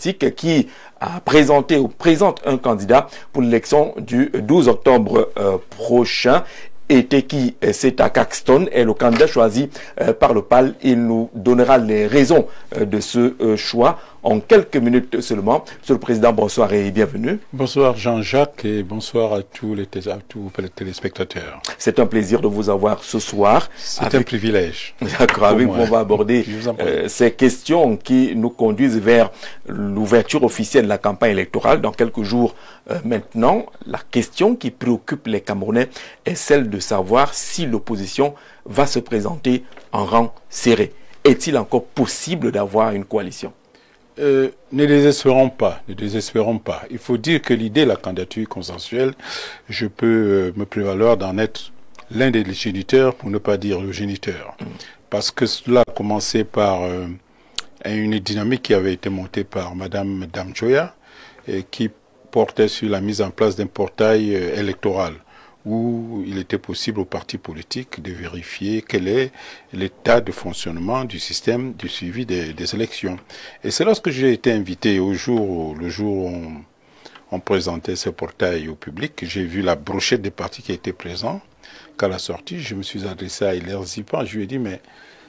politique qui a présenté ou présente un candidat pour l'élection du 12 octobre prochain. Eteki Seta Caxton est le candidat choisi par le PAL. Il nous donnera les raisons de ce choix en quelques minutes seulement. Monsieur le Président, bonsoir et bienvenue. Bonsoir Jean-Jacques et bonsoir à tous les téléspectateurs. C'est un plaisir de vous avoir ce soir. C'est un privilège. D'accord, avec vous on va aborder ces questions qui nous conduisent vers l'ouverture officielle de la campagne électorale dans quelques jours maintenant. La question qui préoccupe les Camerounais est celle de savoir si l'opposition va se présenter en rang serré. Est-il encore possible d'avoir une coalition? Ne désespérons pas, ne désespérons pas. Il faut dire que l'idée de la candidature consensuelle, je peux me prévaloir d'en être l'un des géniteurs, pour ne pas dire le géniteur. Parce que cela a commencé par une dynamique qui avait été montée par Madame Damjoya, qui portait sur la mise en place d'un portail électoral, où il était possible aux partis politiques de vérifier quel est l'état de fonctionnement du système du suivi des élections. Et c'est lorsque j'ai été invité le jour où on présentait ce portail au public, j'ai vu la brochette des partis qui étaient présents. Qu'à la sortie, je me suis adressé à Hilaire Zipan, je lui ai dit, mais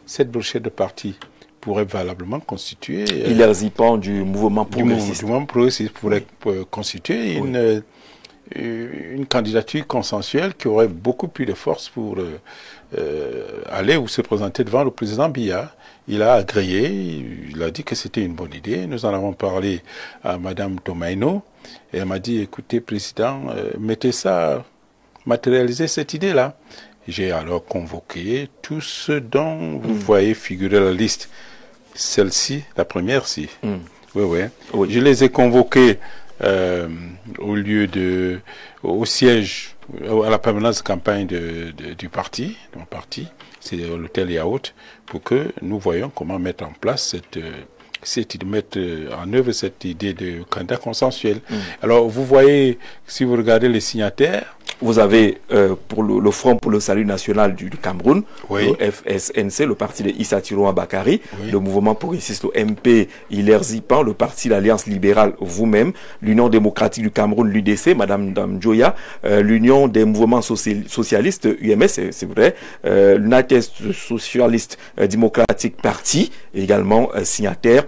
cette brochette de partis pourrait valablement constituer... Hilaire Zipan du mouvement progressiste. Du mouvement progressiste pourrait constituer une candidature consensuelle qui aurait beaucoup plus de force pour aller ou se présenter devant le président Biya. Il a agréé, il a dit que c'était une bonne idée. Nous en avons parlé à Madame Tomaino et elle m'a dit, écoutez, président, mettez ça, matérialisez cette idée-là. J'ai alors convoqué tous ceux dont vous voyez figurer la liste. Celle-ci, la première-ci. Oui. Je les ai convoqués au siège, à la permanence de campagne du parti, de mon parti, c'est l'hôtel Yaourt, pour que nous voyions comment mettre en place mettre en œuvre cette idée de candidat consensuel. Alors, vous voyez, si vous regardez les signataires, vous avez pour le Front pour le Salut National du Cameroun, oui, le FSNC, le parti de Issa Tiroua Bakary, oui, le mouvement progressiste, le MP, Hilaire Zipan, le parti de l'Alliance libérale, vous-même, l'Union démocratique du Cameroun, l'UDC, Madame Damjoya, l'Union des mouvements socialistes, UMS, c'est vrai, l'United Socialiste Démocratique Parti, également signataire.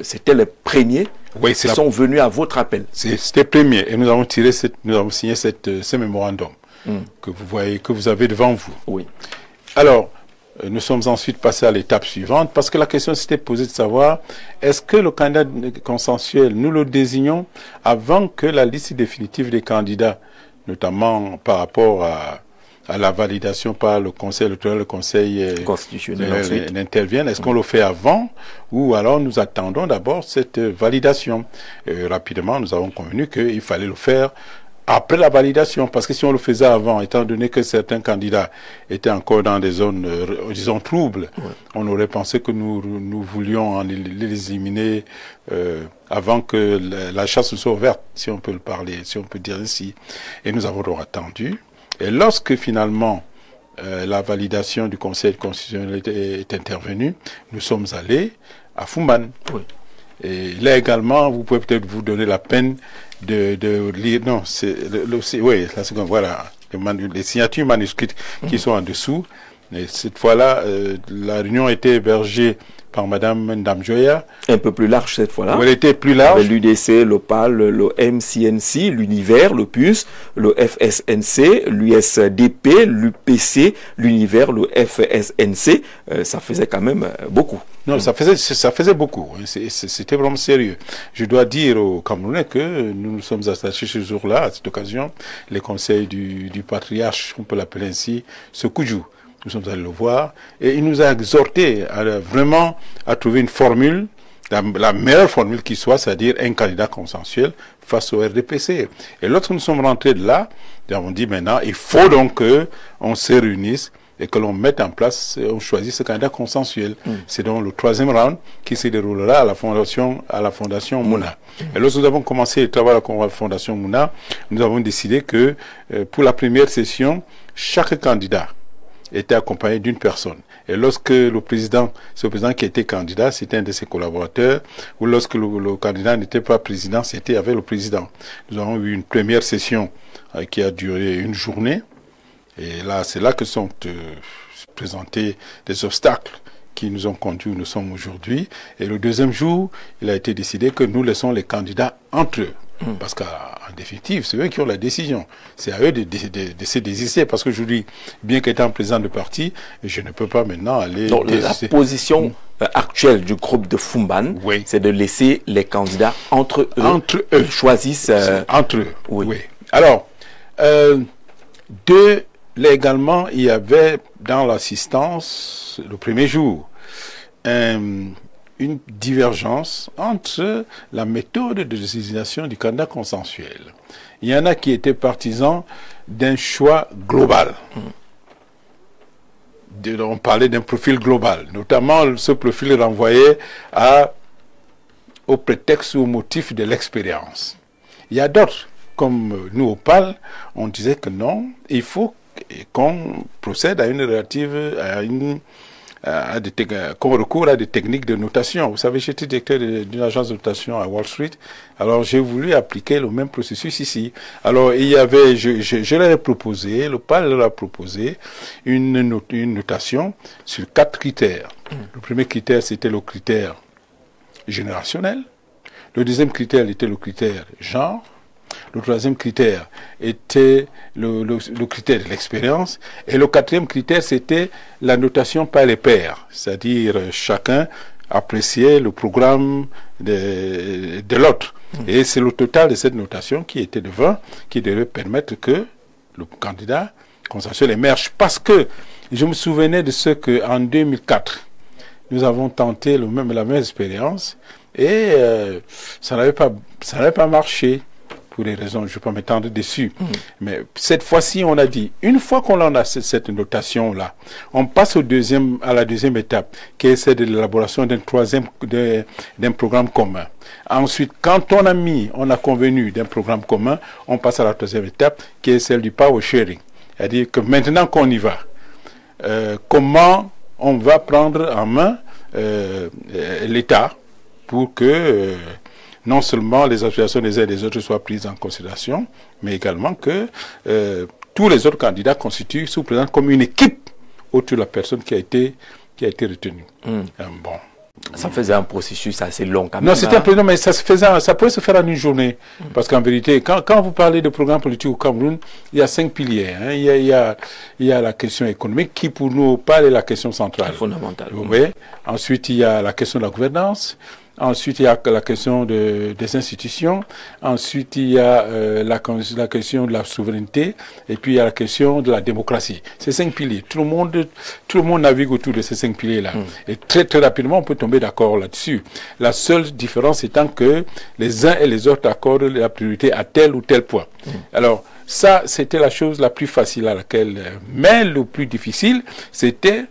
C'était les premiers qui sont venus à votre appel. C'était premier et nous avons signé ce mémorandum que vous voyez, que vous avez devant vous. Oui. Alors, nous sommes ensuite passés à l'étape suivante parce que la question s'était posée de savoir est-ce que le candidat consensuel, nous le désignons avant que la liste définitive des candidats, notamment par rapport à la validation par le Conseil électoral, le Conseil constitutionnel n'intervienne. Est-ce qu'on le fait avant ou alors nous attendons d'abord cette validation? Rapidement, nous avons convenu qu'il fallait le faire après la validation, parce que si on le faisait avant, étant donné que certains candidats étaient encore dans des zones, disons, troubles, on aurait pensé que nous voulions les éliminer avant que la chasse soit ouverte, si on peut le parler, si on peut dire ainsi. Et nous avons donc attendu. Et lorsque finalement la validation du Conseil constitutionnel est intervenue, nous sommes allés à Fumban. Oui. Et là également, vous pouvez peut-être vous donner la peine de lire. Non, c'est oui, la seconde. Voilà, les signatures manuscrites qui sont en dessous. Et cette fois-là, la réunion a été hébergée par Madame Damjoya. Un peu plus large cette fois-là. Elle était plus large. L'UDC, le PAL, le MCNC, l'Univers, le PUS, le FSNC, l'USDP, l'UPC, l'Univers, le FSNC. Ça faisait quand même beaucoup. Non, ça faisait beaucoup. C'était vraiment sérieux. Je dois dire aux Camerounais que nous nous sommes attachés ce jour-là, à cette occasion, les conseils du patriarche, on peut l'appeler ainsi, Sekudjou. Nous sommes allés le voir et il nous a exhorté vraiment à trouver une formule, la meilleure formule qui soit, c'est-à-dire un candidat consensuel face au RDPC. Et lorsque nous sommes rentrés de là, nous avons dit maintenant, il faut donc qu'on se réunisse et que l'on mette en place, on choisit ce candidat consensuel. C'est donc le 3e round qui se déroulera à la fondation Mouna. Et lorsque nous avons commencé le travail à la fondation Mouna, nous avons décidé que pour la première session, chaque candidat était accompagné d'une personne. Et lorsque le président, c'est le président qui était candidat, c'était un de ses collaborateurs, ou lorsque le candidat n'était pas président, c'était avec le président. Nous avons eu une première session qui a duré une journée, et là, c'est là que sont présentés des obstacles qui nous ont conduits où nous sommes aujourd'hui. Et le deuxième jour, il a été décidé que nous laissons les candidats entre eux. Parce qu'en définitive, c'est eux qui ont la décision. C'est à eux de se désister. Parce qu'aujourd'hui, bien qu'étant président de parti, je ne peux pas maintenant aller... Donc, la position actuelle du groupe de Fumban, oui, c'est de laisser les candidats entre eux. Entre eux. Ils choisissent... Entre eux, oui. Oui. Alors, légalement, il y avait dans l'assistance, le premier jour, une divergence entre la méthode de désignation du candidat consensuel. Il y en a qui étaient partisans d'un choix global. On parlait d'un profil global. Notamment, ce profil renvoyait au prétexte ou au motif de l'expérience. Il y a d'autres, comme nous au PAL, on disait que non, il faut qu'on procède à une relative, qu'on recourt à des techniques de notation. Vous savez, j'étais directeur d'une agence de notation à Wall Street, alors j'ai voulu appliquer le même processus ici. Alors il y avait, je leur ai proposé, le PAL leur a proposé une notation sur 4 critères. Le premier critère, c'était le critère générationnel. Le deuxième critère était le critère genre. Le troisième critère était le critère de l'expérience. Et le quatrième critère, c'était la notation par les pairs. C'est-à-dire chacun appréciait le programme de l'autre. Et c'est le total de cette notation qui était de 20 qui devait permettre que le candidat consensuel émerge. Parce que je me souvenais de ce qu'en 2004, nous avons tenté la même expérience et ça n'avait pas marché. Pour des raisons, je ne vais pas m'étendre dessus. Mais cette fois-ci, on a dit, une fois qu'on a cette notation-là, on passe à la deuxième étape, qui est celle de l'élaboration d'un programme commun. Ensuite, quand on a convenu d'un programme commun, on passe à la troisième étape, qui est celle du power sharing. C'est-à-dire que maintenant qu'on y va, comment on va prendre en main l'État pour que... non seulement les associations des uns et des autres soient prises en considération, mais également que tous les autres candidats constituent, se présentent comme une équipe autour de la personne qui a été retenue. Bon. Ça faisait un processus assez long quand même. Non, c'était un peu long, mais ça pouvait se faire en une journée. Parce qu'en vérité, quand vous parlez de programme politique au Cameroun, il y a 5 piliers. Hein. Il y a la question économique qui, pour nous, est la question centrale. Fondamentale. Vous voyez. Ensuite, il y a la question de la gouvernance. Ensuite, il y a la question des institutions. Ensuite, il y a la question de la souveraineté. Et puis, il y a la question de la démocratie. Ces 5 piliers. Tout le monde navigue autour de ces 5 piliers-là. Et très, très rapidement, on peut tomber d'accord là-dessus. La seule différence étant que les uns et les autres accordent la priorité à tel ou tel point. Alors, ça, c'était la chose la plus facile à laquelle... Mais le plus difficile, c'était...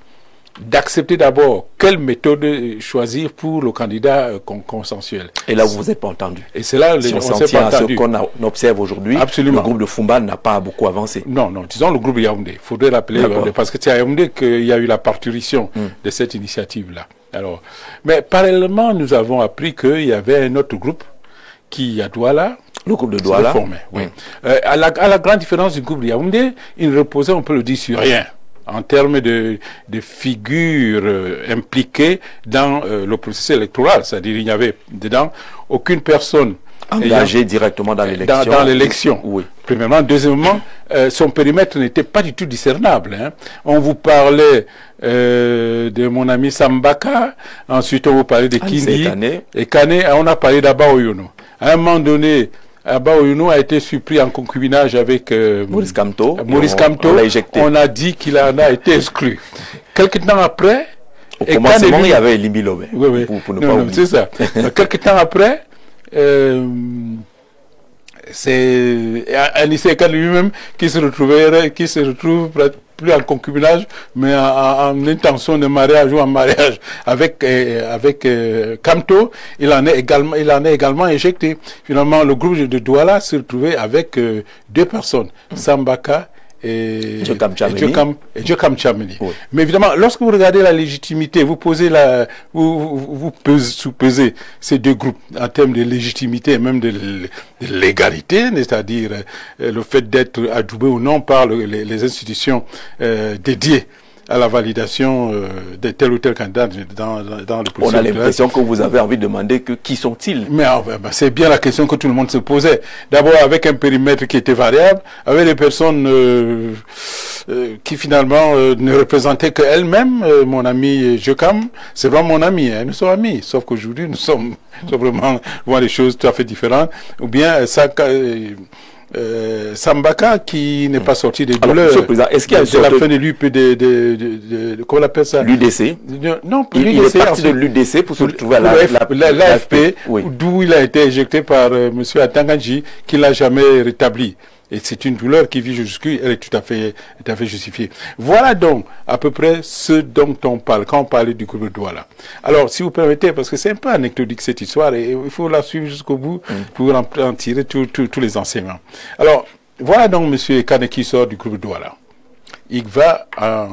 d'accepter d'abord quelle méthode choisir pour le candidat consensuel. Et là, vous vous êtes pas entendu. Et c'est là si on s'en tient à ce qu'on observe aujourd'hui, le groupe de Fumban n'a pas beaucoup avancé. Non, disons le groupe Yaoundé. Il faudrait l'appeler Yaoundé, parce que c'est à Yaoundé qu'il y a eu la parturition de cette initiative-là. Alors, mais parallèlement, nous avons appris qu'il y avait un autre groupe qui, à Douala, le groupe de Douala, formé. Oui. À la grande différence du groupe de Yaoundé, il ne reposait, on peut le dire, sur rien. En termes de figures impliquées dans le processus électoral. C'est-à-dire il n'y avait dedans aucune personne engagée directement dans l'élection. Dans l'élection. Oui. Premièrement. Deuxièmement, son périmètre n'était pas du tout discernable. Hein. On vous parlait de mon ami Sambaka, ensuite on vous parlait de Kindi, et Kane, on a parlé d'Aba Oyono. À un moment donné, Aba Oyono a été surpris en concubinage avec Maurice Kamto. On a dit qu'il en a été exclu. Quelque temps après... Au commencement, il y avait Limbi Lobé. Oui. Pour ne pas oublier. C'est ça. Quelque temps après, c'est Anissé Kane lui-même qui se retrouve plus en concubinage, mais en intention de mariage ou en mariage avec Kamto, il en est également éjecté. Finalement, le groupe de Douala s'est retrouvé avec 2 personnes, Sambaka et Djokam Tchameni. Oui. Mais évidemment, lorsque vous regardez la légitimité, vous posez vous sous-pesez ces deux groupes en termes de légitimité et même de légalité, c'est-à-dire le fait d'être adoubé ou non par les institutions dédiées à la validation de tel ou tel candidat dans le processus. On a l'impression que vous avez envie de demander qui sont-ils. Mais c'est bien la question que tout le monde se posait. D'abord avec un périmètre qui était variable, avec des personnes qui finalement ne représentaient qu'elles-mêmes. Mon ami Djokam, c'est vraiment mon ami, hein, nous sommes amis, sauf qu'aujourd'hui nous sommes vraiment loin des choses tout à fait différentes. Ou bien Sambaka qui n'est pas sorti des douleurs. Est-ce qu'il y a de la fin de l'UP comment on appelle ça? L'UDC. Non, il est parti de l'UDC pour se retrouver à l'AFP, d'où il a été éjecté par M. Atanganji, qui l'a jamais rétabli. Et c'est une douleur qui vit jusqu'à, elle est tout à fait justifiée. Voilà donc à peu près ce dont on parle quand on parlait du groupe de Douala. Alors, si vous permettez, parce que c'est un peu anecdotique cette histoire, et il faut la suivre jusqu'au bout pour en tirer tous les enseignements. Alors, voilà donc M. Kane qui sort du groupe de Douala. Il va en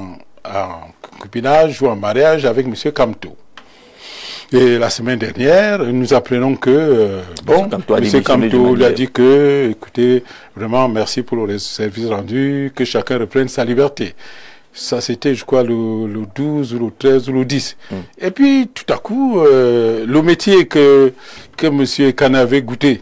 copinage ou en mariage avec M. Kamto. Et la semaine dernière, nous apprenons que, M. Kamto lui a dit que, écoutez, vraiment, merci pour le service rendu, que chacun reprenne sa liberté. Ça, c'était, je crois, le 12 ou le 13 ou le 10. Et puis, tout à coup, le métier que M. Kane avait goûté,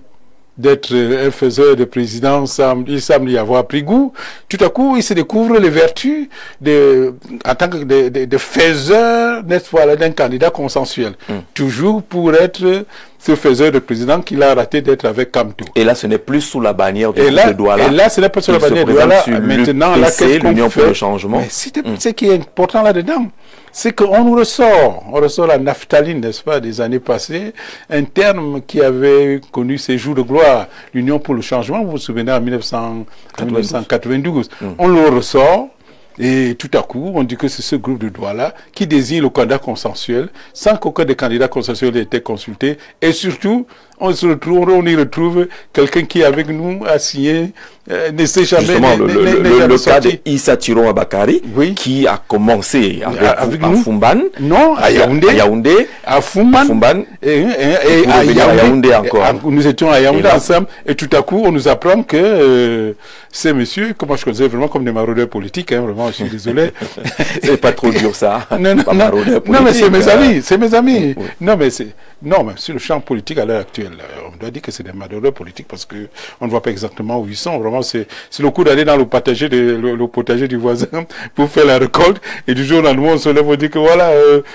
d'être un faiseur de président, il semble y avoir pris goût. Tout à coup, il se découvre les vertus en tant que de faiseur, n'est-ce pas, d'un candidat consensuel. Toujours pour être ce faiseur de président qu'il a raté d'être avec Kamto. Et là, ce n'est plus sous la bannière de Douala. Et là, ce n'est pas sous la bannière de Douala. Maintenant, là, qu'est-ce qu'on fait? Pour le changement. Ce qui est important là-dedans, c'est qu'on nous on ressort la naphtaline, n'est-ce pas, des années passées, un terme qui avait connu ses jours de gloire, l'Union pour le changement, vous vous souvenez, en 1992. On le ressort, et tout à coup, on dit que c'est ce groupe de Douala qui désigne le candidat consensuel, sans qu'aucun des candidats consensuels ait été consulté, et surtout, on y retrouve quelqu'un qui, avec nous, a signé, ne sait jamais... Justement, le cas d'Issa Tiron Abakari, qui a commencé avec nous, à Fumban. Non, à Yaoundé. À Fumban. Et à Yaoundé encore. Nous étions à Yaoundé ensemble, et tout à coup, on nous apprend que ces messieurs, que moi je connaissais vraiment comme des maraudeurs politiques, hein, vraiment, je suis désolé. C'est pas trop dur, ça. Non, mais c'est mes amis, c'est mes amis. Non, mais sur le champ politique à l'heure actuelle, on doit dire que c'est des maraudeurs politiques parce que on ne voit pas exactement où ils sont. Vraiment, c'est le coup d'aller dans le potager du voisin pour faire la récolte. Et du jour au lendemain, on se lève et dit que voilà,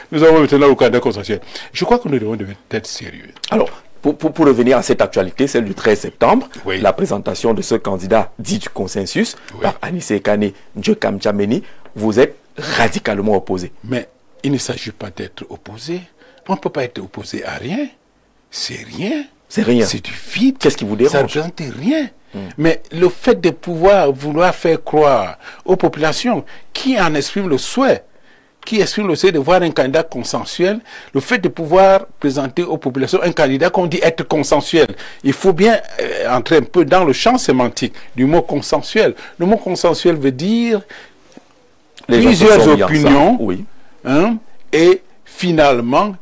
nous avons maintenant le candidat consensuel. Je crois que nous devons être sérieux. Alors, pour revenir à cette actualité, celle du 13 septembre, la présentation de ce candidat dit du consensus par Anissé Kane Djokam Tchameni, vous êtes radicalement opposé. Mais il ne s'agit pas d'être opposé. On ne peut pas être opposé à rien. C'est rien. C'est rien. C'est du vide. Qu'est-ce qui vous dérange? Ça ne représente rien. Mais le fait de vouloir faire croire aux populations qui en expriment le souhait, de voir un candidat consensuel, le fait de pouvoir présenter aux populations un candidat qu'on dit être consensuel. Il faut bien entrer un peu dans le champ sémantique du mot consensuel. Le mot consensuel veut dire plusieurs opinions, et finalement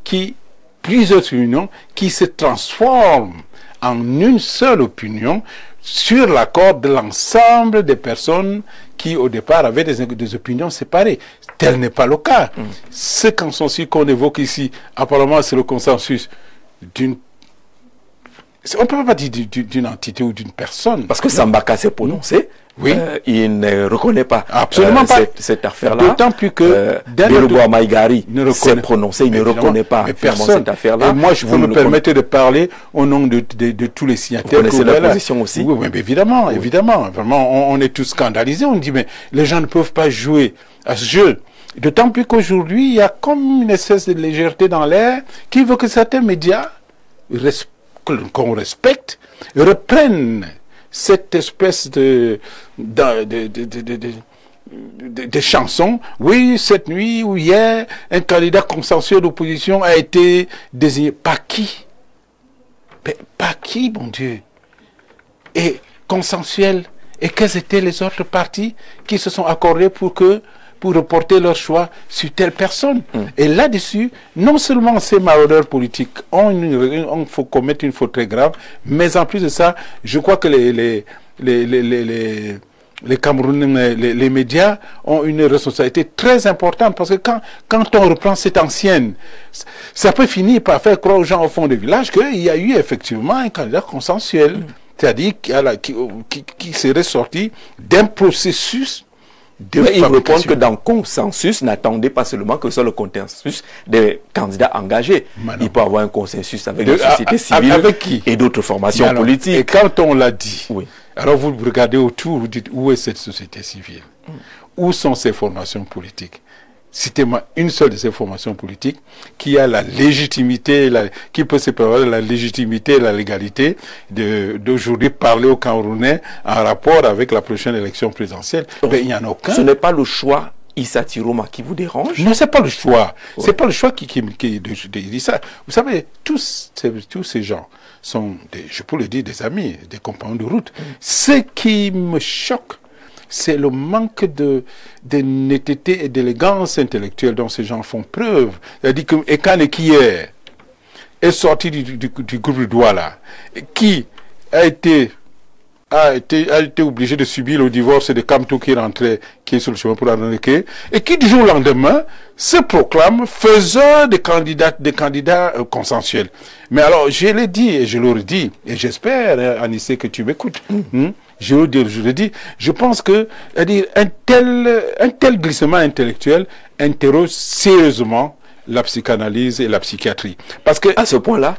plusieurs opinions qui se transforment en une seule opinion sur l'accord de l'ensemble des personnes qui au départ avaient des opinions séparées. Tel n'est pas le cas. Ce consensus qu'on évoque ici, apparemment c'est le consensus d'une... On ne peut pas dire d'une entité ou d'une personne. Parce que Sambaka s'est prononcé. Il ne reconnaît pas absolument pas cette affaire-là. D'autant plus que Belobo Maïgari s'est prononcé, il ne reconnaît pas cette affaire-là. Et moi, je peux me permettre de parler au nom de tous les signataires. Vous connaissez la position aussi? Oui, mais évidemment, évidemment. Vraiment, on est tous scandalisés. On dit, mais les gens ne peuvent pas jouer à ce jeu. D'autant plus qu'aujourd'hui, il y a comme une espèce de légèreté dans l'air qui veut que certains médias qu'on respecte reprennent cette espèce de chansons. Oui, cette nuit ou hier, un candidat consensuel d'opposition a été désigné. Par qui? Par qui, mon Dieu? Et consensuel Et quels étaient les autres partis qui se sont accordés pour reporter leur choix sur telle personne. Et là-dessus, non seulement ces maraudeurs politiques faut commettre une faute très grave, mais en plus de ça, je crois que les Camerounais, les médias ont une responsabilité très importante, parce que quand on reprend cette ancienne, ça peut finir par faire croire aux gens au fond du village qu'il y a eu effectivement un candidat consensuel, c'est-à-dire qui serait sorti d'un processus. Mais ils répondent que dans consensus, n'attendez pas seulement que ce soit le consensus des candidats engagés. Il peut y avoir un consensus avec la société civile avec qui? Et d'autres formations politiques. Et quand on l'a dit, alors vous regardez autour, vous dites où est cette société civile? Où sont ces formations politiques? Citez-moi une seule de ces formations politiques qui a la légitimité, qui peut se prévaloir de la légitimité et la légalité d'aujourd'hui parler aux Camerounais en rapport avec la prochaine élection présidentielle. Ben, il n'y en a aucun. Ce n'est pas le choix Issa Tiroma qui vous dérange? Non, c'est pas le choix. C'est pas le choix qui dit ça. Vous savez, tous ces gens sont, je peux le dire, des amis, des compagnons de route. Ce qui me choque, c'est le manque de netteté et d'élégance intellectuelle dont ces gens font preuve. C'est-à-dire que Ekane Kier est sorti du groupe de Douala, qui a été obligé de subir le divorce de Kamtou qui est sur le chemin pour Araneke, et qui du jour au lendemain se proclame faiseur des candidats consensuels. Mais alors, je l'ai dit et je le redis, et j'espère, Anissé, que tu m'écoutes. Je le dis, je pense que un tel glissement intellectuel interroge sérieusement la psychanalyse et la psychiatrie. Parce que, à ce point-là,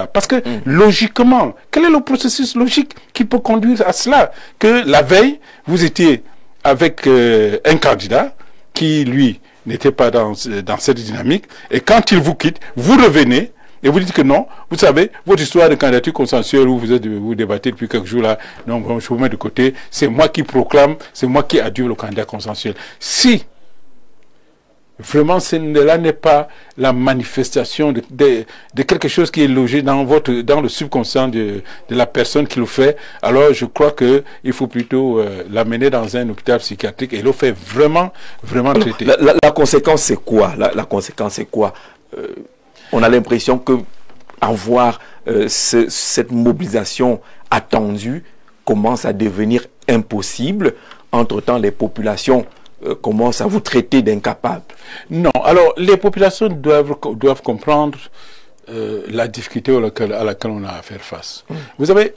parce que logiquement, quel est le processus logique qui peut conduire à cela? Que la veille, vous étiez avec un candidat qui, lui, n'était pas dans cette dynamique, et quand il vous quitte, vous revenez, et vous dites que non, vous savez, votre histoire de candidature consensuelle où vous débattez depuis quelques jours là, non, je vous mets de côté, c'est moi qui proclame, c'est moi qui adjure le candidat consensuel. Si vraiment cela n'est pas la manifestation de quelque chose qui est logé dans le subconscient de la personne qui le fait, alors je crois que il faut plutôt l'amener dans un hôpital psychiatrique et le faire vraiment traiter. La conséquence c'est quoi? La conséquence c'est quoi? On a l'impression que avoir cette mobilisation attendue commence à devenir impossible. Entre-temps, les populations commencent à vous traiter d'incapables. Non, alors les populations doivent comprendre la difficulté à laquelle on a à faire face. Vous savez,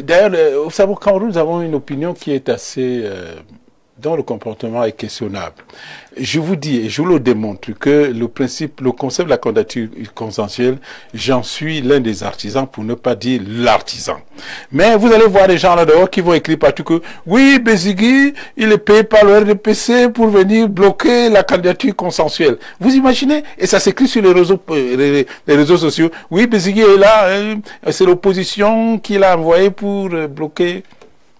d'ailleurs, au Cameroun, nous avons une opinion qui est assez... dont le comportement est questionnable. Je vous dis, et je vous le démontre, que le concept de la candidature consensuelle, j'en suis l'un des artisans, pour ne pas dire l'artisan. Mais vous allez voir des gens là-dehors qui vont écrire partout que, oui, Bézigui, il est payé par le RDPC pour venir bloquer la candidature consensuelle. Vous imaginez? Et ça s'écrit sur les réseaux sociaux. Oui, Bézigui est là, c'est l'opposition qui l'a envoyé pour bloquer.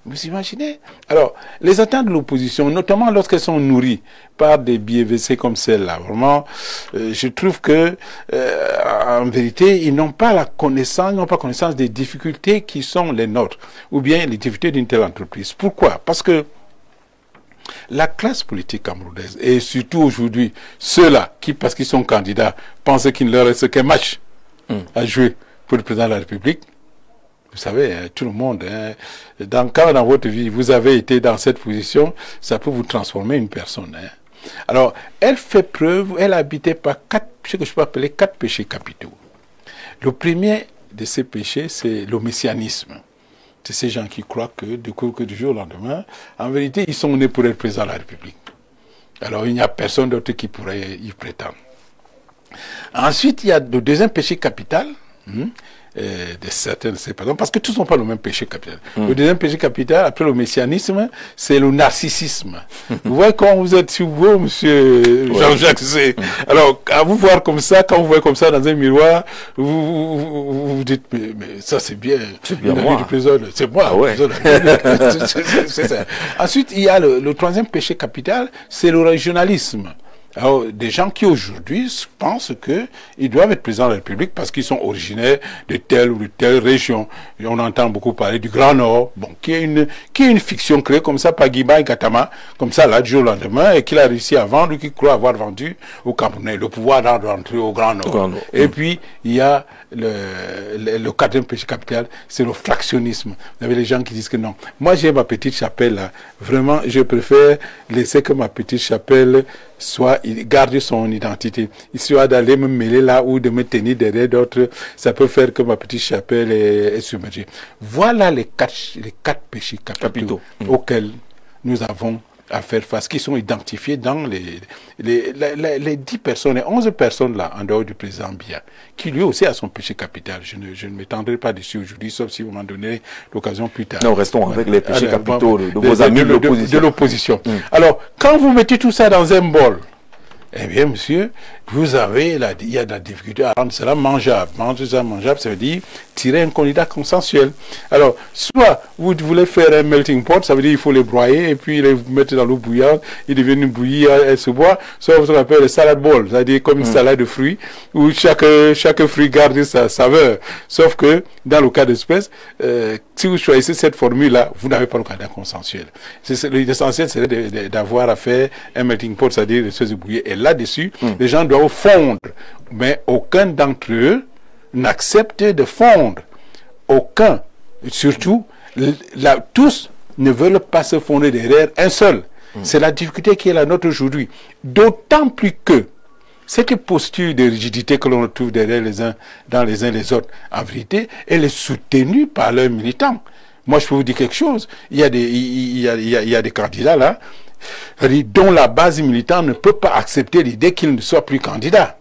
Vous imaginez? Alors, les attentes de l'opposition, notamment lorsqu'elles sont nourries par des BVC comme celle-là, vraiment, je trouve que, en vérité, ils n'ont pas connaissance des difficultés qui sont les nôtres, ou bien les difficultés d'une telle entreprise. Pourquoi? Parce que la classe politique camerounaise, et surtout aujourd'hui, ceux-là qui, parce qu'ils sont candidats, pensent qu'il ne leur reste qu'un match à jouer pour le président de la République. Vous savez, tout le monde, quand dans votre vie, vous avez été dans cette position, ça peut vous transformer une personne. Alors, elle fait preuve, elle a habité par ce que je peux appeler 4 péchés capitaux. Le premier de ces péchés, c'est le messianisme. C'est ces gens qui croient que du jour au lendemain, en vérité, ils sont nés pour être président de la République. Alors, il n'y a personne d'autre qui pourrait y prétendre. Ensuite, il y a le deuxième péché capital, de certaines de ces personnes, parce que tous n'ont pas le même péché capital. Le deuxième péché capital, après le messianisme, c'est le narcissisme. Vous voyez quand vous êtes sur vous, monsieur Jean-Jacques C. Alors, à vous voir comme ça, quand vous voyez comme ça dans un miroir, vous dites, mais ça c'est bien. C'est bien moi. C'est moi. C'est ça. Ensuite, il y a le troisième péché capital, c'est le régionalisme. Alors, des gens qui aujourd'hui pensent qu'ils doivent être présidents de la République parce qu'ils sont originaires de telle ou de telle région. Et on entend beaucoup parler du Grand Nord, bon, qui est une fiction créée comme ça par Guiba et Gatama, comme ça là, du jour au lendemain, et qu'il a réussi à vendre, ou qu'il croit avoir vendu au Camerounais, le pouvoir d'entrer au Grand Nord. Et puis, il y a le quatrième péché capital, c'est le fractionnisme. Vous avez les gens qui disent que non. Moi, j'ai ma petite chapelle là. Vraiment, je préfère laisser que ma petite chapelle garde son identité. Histoire d'aller me mêler là ou de me tenir derrière d'autres, ça peut faire que ma petite chapelle est submergée. Voilà les quatre péchés capitaux auxquels nous avons à faire face, qui sont identifiés dans les 10 personnes, les 11 personnes là, en dehors du président Biya, qui lui aussi a son péché capital. Je ne m'étendrai pas dessus aujourd'hui, sauf si vous m'en donnez l'occasion plus tard. Non, restons avec les péchés capitaux de vos amis de l'opposition. Alors, quand vous mettez tout ça dans un bol, eh bien, monsieur, il y a de la difficulté à rendre cela mangeable. Rendre ça mangeable, ça veut dire tirer un candidat consensuel. Alors, soit vous voulez faire un melting pot, ça veut dire il faut les broyer et puis les mettre dans l'eau bouillante, ils deviennent bouillir, elles se boivent. Soit vous appelez le salad bowl, c'est-à-dire comme une salade de fruits, où chaque fruit garde sa saveur. Sauf que, dans le cas d'espèce, si vous choisissez cette formule-là, vous n'avez pas le candidat consensuel. L'essentiel serait d'avoir à faire un melting pot, c'est-à-dire des choses bouillies. Et là-dessus, les gens doivent fondre. Mais aucun d'entre eux n'accepte de fondre. Aucun. Surtout, tous ne veulent pas se fondre derrière un seul. C'est la difficulté qui est la nôtre aujourd'hui. D'autant plus que cette posture de rigidité que l'on retrouve derrière les uns les autres, en vérité, elle est soutenue par leurs militants. Moi, je peux vous dire quelque chose. Il y a des candidats là, dont la base militante ne peut pas accepter l'idée qu'ils ne soient plus candidats.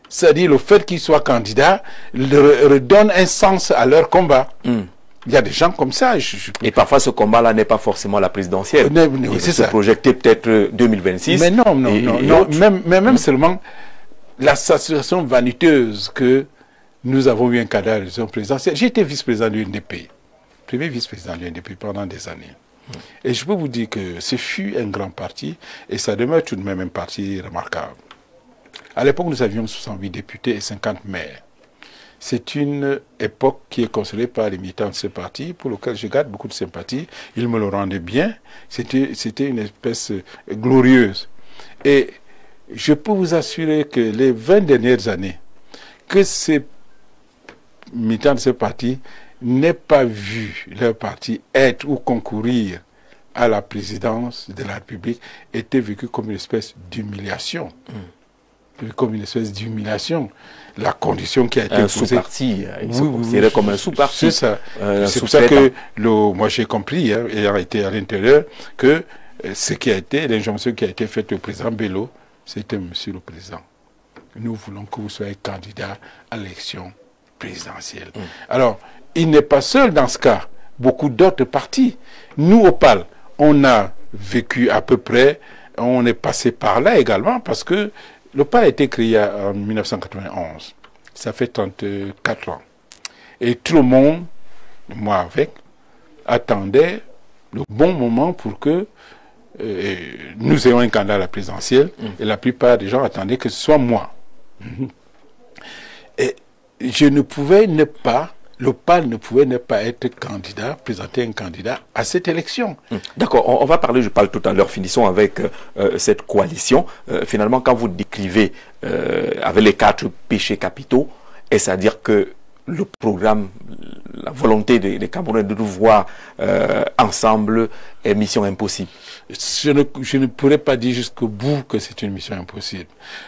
C'est-à-dire le fait qu'ils soient candidats redonne un sens à leur combat. Il y a des gens comme ça. Et parfois, ce combat-là n'est pas forcément la présidentielle. Il se projeter peut-être 2026. Mais non. Même seulement la saturation vaniteuse que nous avons eu un candidat à l'élection présidentielle. J'ai été vice-président de l'UNDP. Premier vice-président de l'UNDP pendant des années. Et je peux vous dire que ce fut un grand parti et ça demeure tout de même un parti remarquable. À l'époque, nous avions 68 députés et 50 maires. C'est une époque qui est consolée par les militants de ce parti, pour lequel je garde beaucoup de sympathie. Ils me le rendaient bien. C'était une espèce glorieuse. Et je peux vous assurer que les 20 dernières années, que ces militants de ce parti n'aient pas vu leur parti être ou concourir à la présidence de la République, était vécu comme une espèce d'humiliation. Comme une espèce d'humiliation. La condition qui a été posée. Un sous-parti, il se considérait comme un sous-parti. C'est ça. C'est pour ça que moi j'ai compris, ayant été à l'intérieur, que l'injonction qui a été faite au président Bello, c'était Monsieur le Président. Nous voulons que vous soyez candidat à l'élection présidentielle. Alors, il n'est pas seul dans ce cas. Beaucoup d'autres partis. Nous, au PAL, on a vécu à peu près, on est passé par là également, parce que le PAL a été créé en 1991. Ça fait 34 ans. Et tout le monde, moi avec, attendait le bon moment pour que nous ayons un candidat à la présidentielle. Et la plupart des gens attendaient que ce soit moi. Et je ne pouvais ne pas, le PAL ne pouvait ne pas être candidat, présenter un candidat à cette élection. D'accord, on va parler, je parle tout à l'heure, finissons avec cette coalition. Finalement, quand vous décrivez avec les 4 péchés capitaux, est-ce à dire que le programme, la volonté des Camerounais de nous voir ensemble est mission impossible? Je ne pourrais pas dire jusqu'au bout que c'est une mission impossible.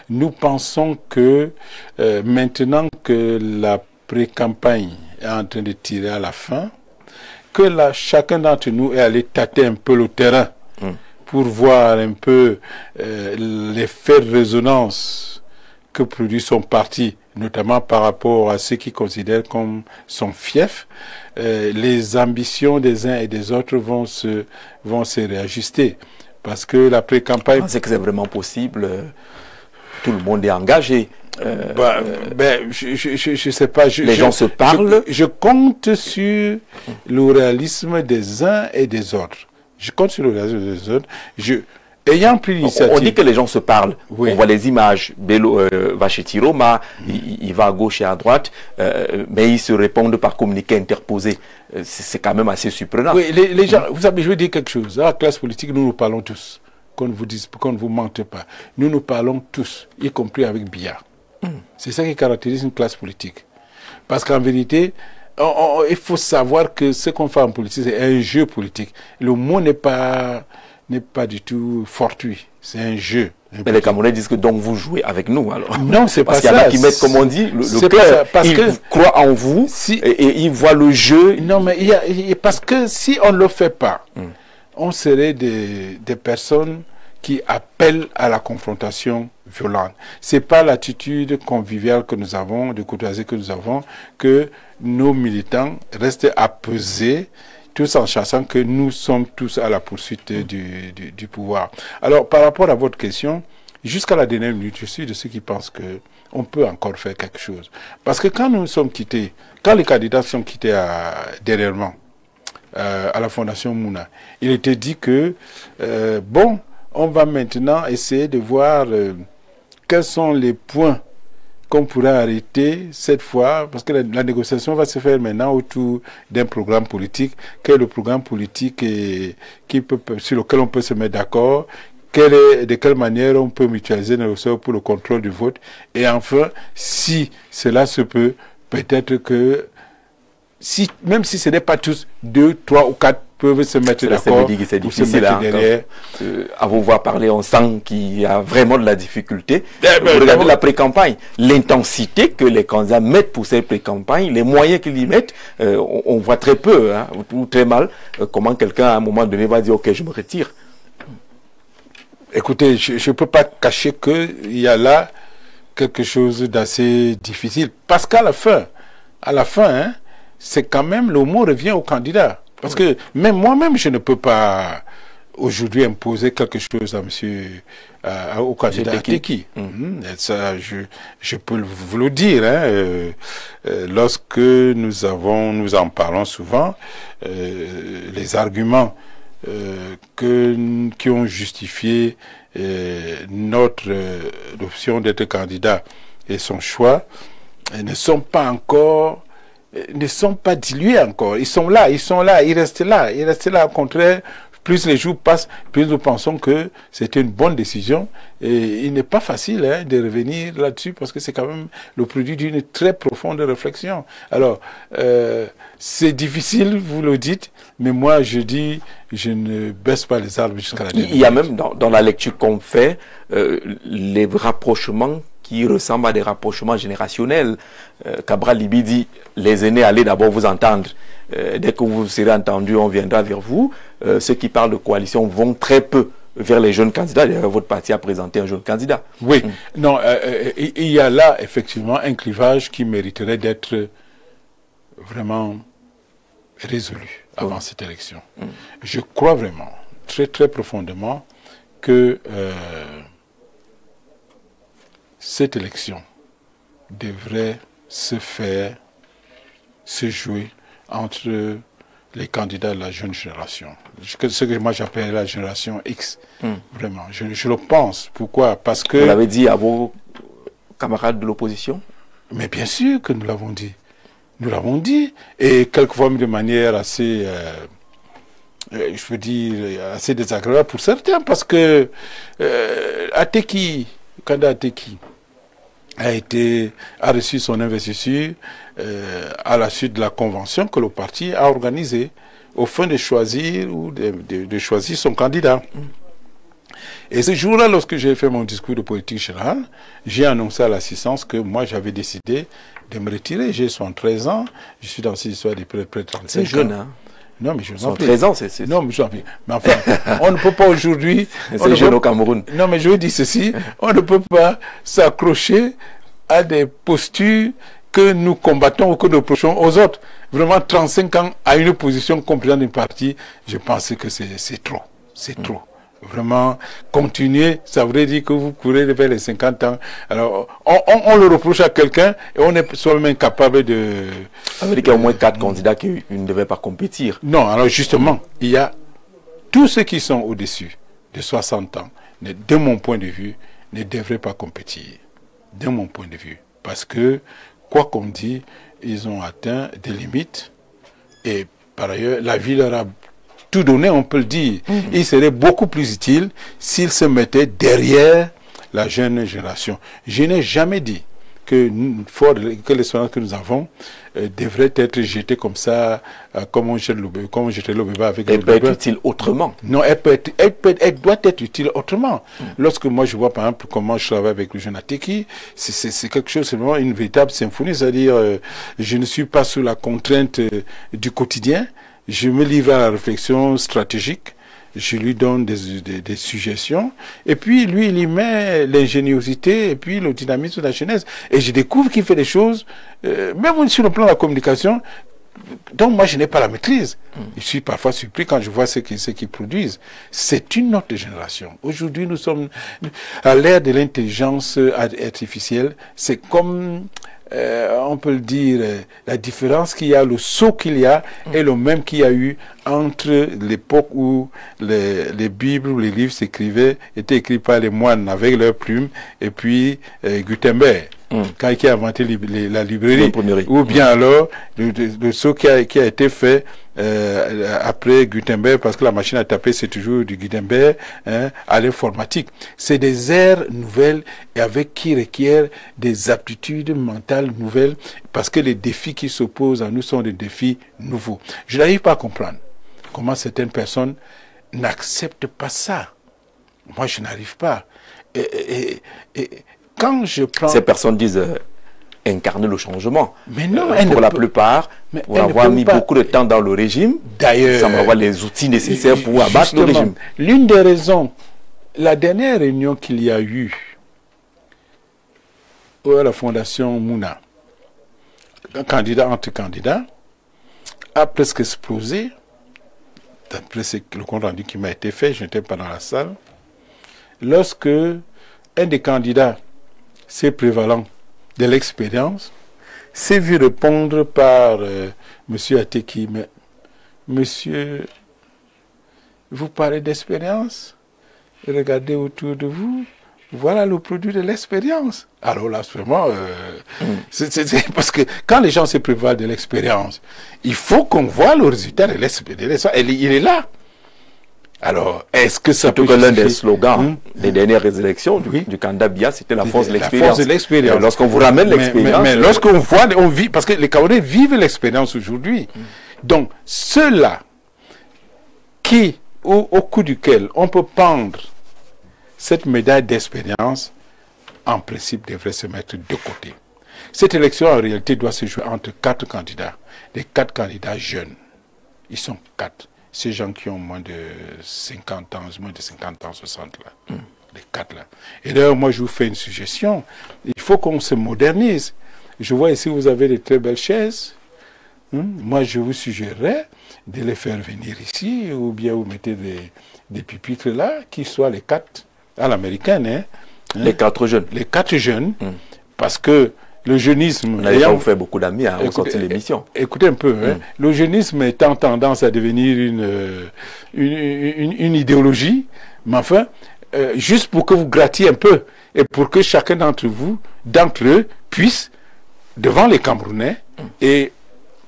Nous pensons que maintenant que la pré-campagne est en train de tirer à la fin, que là, chacun d'entre nous est allé tâter un peu le terrain pour voir un peu l'effet de résonance que produit son parti, notamment par rapport à ceux qui considèrent comme son fief. Les ambitions des uns et des autres vont se réajuster. Parce que la pré-campagne... Vous pensez que c'est vraiment possible? Tout le monde est engagé. Je sais pas. Les gens se parlent. Je compte sur le réalisme des uns et des autres. Je compte sur le réalisme des autres. ayant pris l'initiative... On dit que les gens se parlent. Oui. On voit les images. Bello va chez Tiroma, il va à gauche et à droite, mais ils se répondent par communiqué interposé. C'est quand même assez surprenant. Oui, les gens, vous savez, je veux dire quelque chose. À la classe politique, nous parlons tous. Qu'on ne vous mente pas. Nous parlons tous, y compris avec Biya. C'est ça qui caractérise une classe politique. Parce qu'en vérité, il faut savoir que ce qu'on fait en politique, c'est un jeu politique. Le mot n'est pas du tout fortuit. C'est un jeu. Mais les Camerounais disent que donc vous jouez avec nous alors. Non, c'est pas ça. Parce qu'il y en a qui mettent, comme on dit, le cœur. Ils croient en vous et ils voient le jeu. Non, mais parce que si on ne le fait pas, on serait des personnes qui appellent à la confrontation violente. Ce n'est pas l'attitude conviviale que nous avons, de courtoisie que nous avons, que nos militants restent apaisés, tous en sachant que nous sommes tous à la poursuite du pouvoir. Alors, par rapport à votre question, jusqu'à la dernière minute, je suis de ceux qui pensent qu'on peut encore faire quelque chose. Parce que quand nous sommes quittés, quand les candidats sont quittés dernièrement, à la Fondation Mouna, il était dit que, bon, on va maintenant essayer de voir quels sont les points qu'on pourrait arrêter cette fois, parce que la négociation va se faire maintenant autour d'un programme politique. Quel est le programme politique sur lequel on peut se mettre d'accord? De quelle manière on peut mutualiser nos ressources pour le contrôle du vote? Et enfin, si cela se peut, peut-être que, même si ce n'est pas tous, 2, 3 ou 4 peuvent se mettre d'accord. C'est difficile. À vous voir parler, on sent qu'il y a vraiment de la difficulté. Vous regardez la pré-campagne, l'intensité que les candidats mettent pour cette pré-campagne, les moyens qu'ils y mettent, on voit très peu, ou très mal, comment quelqu'un à un moment donné va dire ok, je me retire. Écoutez, je ne peux pas cacher qu'il y a là quelque chose d'assez difficile. Parce qu'à la fin, c'est quand même, le mot revient au candidat. Parce que même moi-même, je ne peux pas aujourd'hui imposer quelque chose à au candidat Ateki. Ça, je peux vous le dire. Lorsque nous en parlons souvent, les arguments qui ont justifié notre option d'être candidat et son choix ne sont pas dilués encore. Ils sont là, ils restent là. Au contraire, plus les jours passent, plus nous pensons que c'était une bonne décision. Et il n'est pas facile de revenir là-dessus parce que c'est quand même le produit d'une très profonde réflexion. Alors, c'est difficile, vous le dites, mais moi je dis, je ne baisse pas les arbres jusqu'à la dernière. Il y a même dans la lecture qu'on fait, les rapprochements qui ressemblent à des rapprochements générationnels. Cabral Libi dit, les aînés, allez d'abord vous entendre. Dès que vous serez entendus, on viendra vers vous. Ceux qui parlent de coalition vont très peu vers les jeunes candidats. D'ailleurs, votre parti a présenté un jeune candidat. Oui, non, il y a là effectivement un clivage qui mériterait d'être vraiment résolu avant cette élection. Je crois vraiment, très très profondément, que cette élection devrait se jouer entre les candidats de la jeune génération. Ce que moi j'appelle la génération X. Vraiment, je le pense. Pourquoi? Parce que... Vous l'avez dit à vos camarades de l'opposition? Mais bien sûr que nous l'avons dit. Nous l'avons dit. Et quelquefois de manière assez... je peux dire assez désagréable pour certains. Parce que Ateki, le candidat Ateki, a reçu son investiture à la suite de la convention que le parti a organisée au fin de choisir choisir son candidat. Et ce jour-là, lorsque j'ai fait mon discours de politique générale, j'ai annoncé à l'assistance que moi j'avais décidé de me retirer. J'ai 73 ans, je suis dans cette histoire depuis près de 35 ans. C'est jeune, hein? Non, mais je vous en prie. 13 ans, c'est... Non, mais je vous en prie. Mais enfin, on ne peut pas aujourd'hui... C'est jeune au Cameroun. Non, mais je vous dis ceci, on ne peut pas s'accrocher à des postures que nous combattons ou que nous reprochons aux autres. Vraiment, 35 ans à une position complémente d'une partie, je pense que c'est trop. C'est trop. Vraiment, continuer, ça voudrait dire que vous courez vers les 50 ans. Alors, on le reproche à quelqu'un et on est soi-même incapable de... Ça veut dire qu'il y a au moins 4 candidats qui ne devaient pas compétir. Non, alors justement, il y a tous ceux qui sont au-dessus de 60 ans, de mon point de vue, ne devraient pas compétir. De mon point de vue. Parce que, quoi qu'on dise, ils ont atteint des limites. Et par ailleurs, la vie leur a tout donné, on peut le dire. Il serait beaucoup plus utile s'ils se mettaient derrière la jeune génération. Je n'ai jamais dit que l'espérance que nous avons devrait être jetée comme ça, comme on jetait le bébé avec elle peut être utile autrement. Non, elle doit être utile autrement. Lorsque moi je vois par exemple comment je travaille avec le jeune Ateki, c'est quelque chose, c'est vraiment une véritable symphonie, c'est-à-dire je ne suis pas sous la contrainte du quotidien, je me livre à la réflexion stratégique. Je lui donne des suggestions, et puis lui, il y met l'ingéniosité, et puis le dynamisme de la jeunesse. Et je découvre qu'il fait des choses, même sur le plan de la communication, dont moi je n'ai pas la maîtrise. Je suis parfois surpris quand je vois ce qu'ils produisent. C'est une autre génération. Aujourd'hui, nous sommes à l'ère de l'intelligence artificielle. C'est comme... on peut le dire, la différence qu'il y a, le saut qu'il y a est le même qu'il y a eu entre l'époque où les Bibles ou les livres s'écrivaient, étaient écrits par les moines avec leurs plumes, et puis Gutenberg, quand il a inventé la librairie, ou bien alors le saut qui a été fait après Gutenberg, parce que la machine à taper c'est toujours du Gutenberg, à l'informatique. C'est des ères nouvelles et avec qui requièrent des aptitudes mentales nouvelles, parce que les défis qui s'opposent à nous sont des défis nouveaux. Je n'arrive pas à comprendre comment certaines personnes n'acceptent pas ça. Moi je n'arrive pas. Et quand je prends... Ces personnes disent incarner le changement. Mais non, pour la plupart, pour avoir mis beaucoup de temps dans le régime, d'ailleurs, sans avoir les outils nécessaires pour abattre le régime. L'une des raisons, la dernière réunion qu'il y a eu à la Fondation Mouna, candidat entre candidats, a presque explosé, d'après le compte rendu qui m'a été fait, je n'étais pas dans la salle, lorsque un des candidats, c'est prévalent de l'expérience, s'est vu répondre par M. Ateki, mais monsieur, vous parlez d'expérience, regardez autour de vous, voilà le produit de l'expérience. Alors là, vraiment, c'est parce que quand les gens se prévalent de l'expérience, il faut qu'on voit le résultat de l'expérience. Il est là. Alors, est-ce que ça peut justifier... l'un des slogans des dernières élections du candidat Biya, c'était la force de l'expérience. Lorsqu'on vous ramène l'expérience... Mais lorsqu'on voit, on vit, parce que les Camerounais vivent l'expérience aujourd'hui. Donc, ceux-là qui, au coup duquel on peut pendre cette médaille d'expérience, en principe, devrait se mettre de côté. Cette élection, en réalité, doit se jouer entre 4 candidats. Les 4 candidats jeunes. Ils sont 4. Ces gens qui ont moins de 50 ans, 60 là. Les 4 là. Et d'ailleurs, moi, je vous fais une suggestion. Il faut qu'on se modernise. Je vois ici, vous avez de très belles chaises. Moi, je vous suggérerais de les faire venir ici, ou bien vous mettez des pupitres là, qui soient les 4 à l'américaine. Les 4 jeunes. Les 4 jeunes, parce que le jeunisme... On a déjà fait beaucoup d'amis à ressortir l'émission. Écoutez un peu, le jeunisme étant tendance à devenir une idéologie, mais enfin, juste pour que vous grattiez un peu, et pour que chacun d'entre eux, puisse, devant les Camerounais, et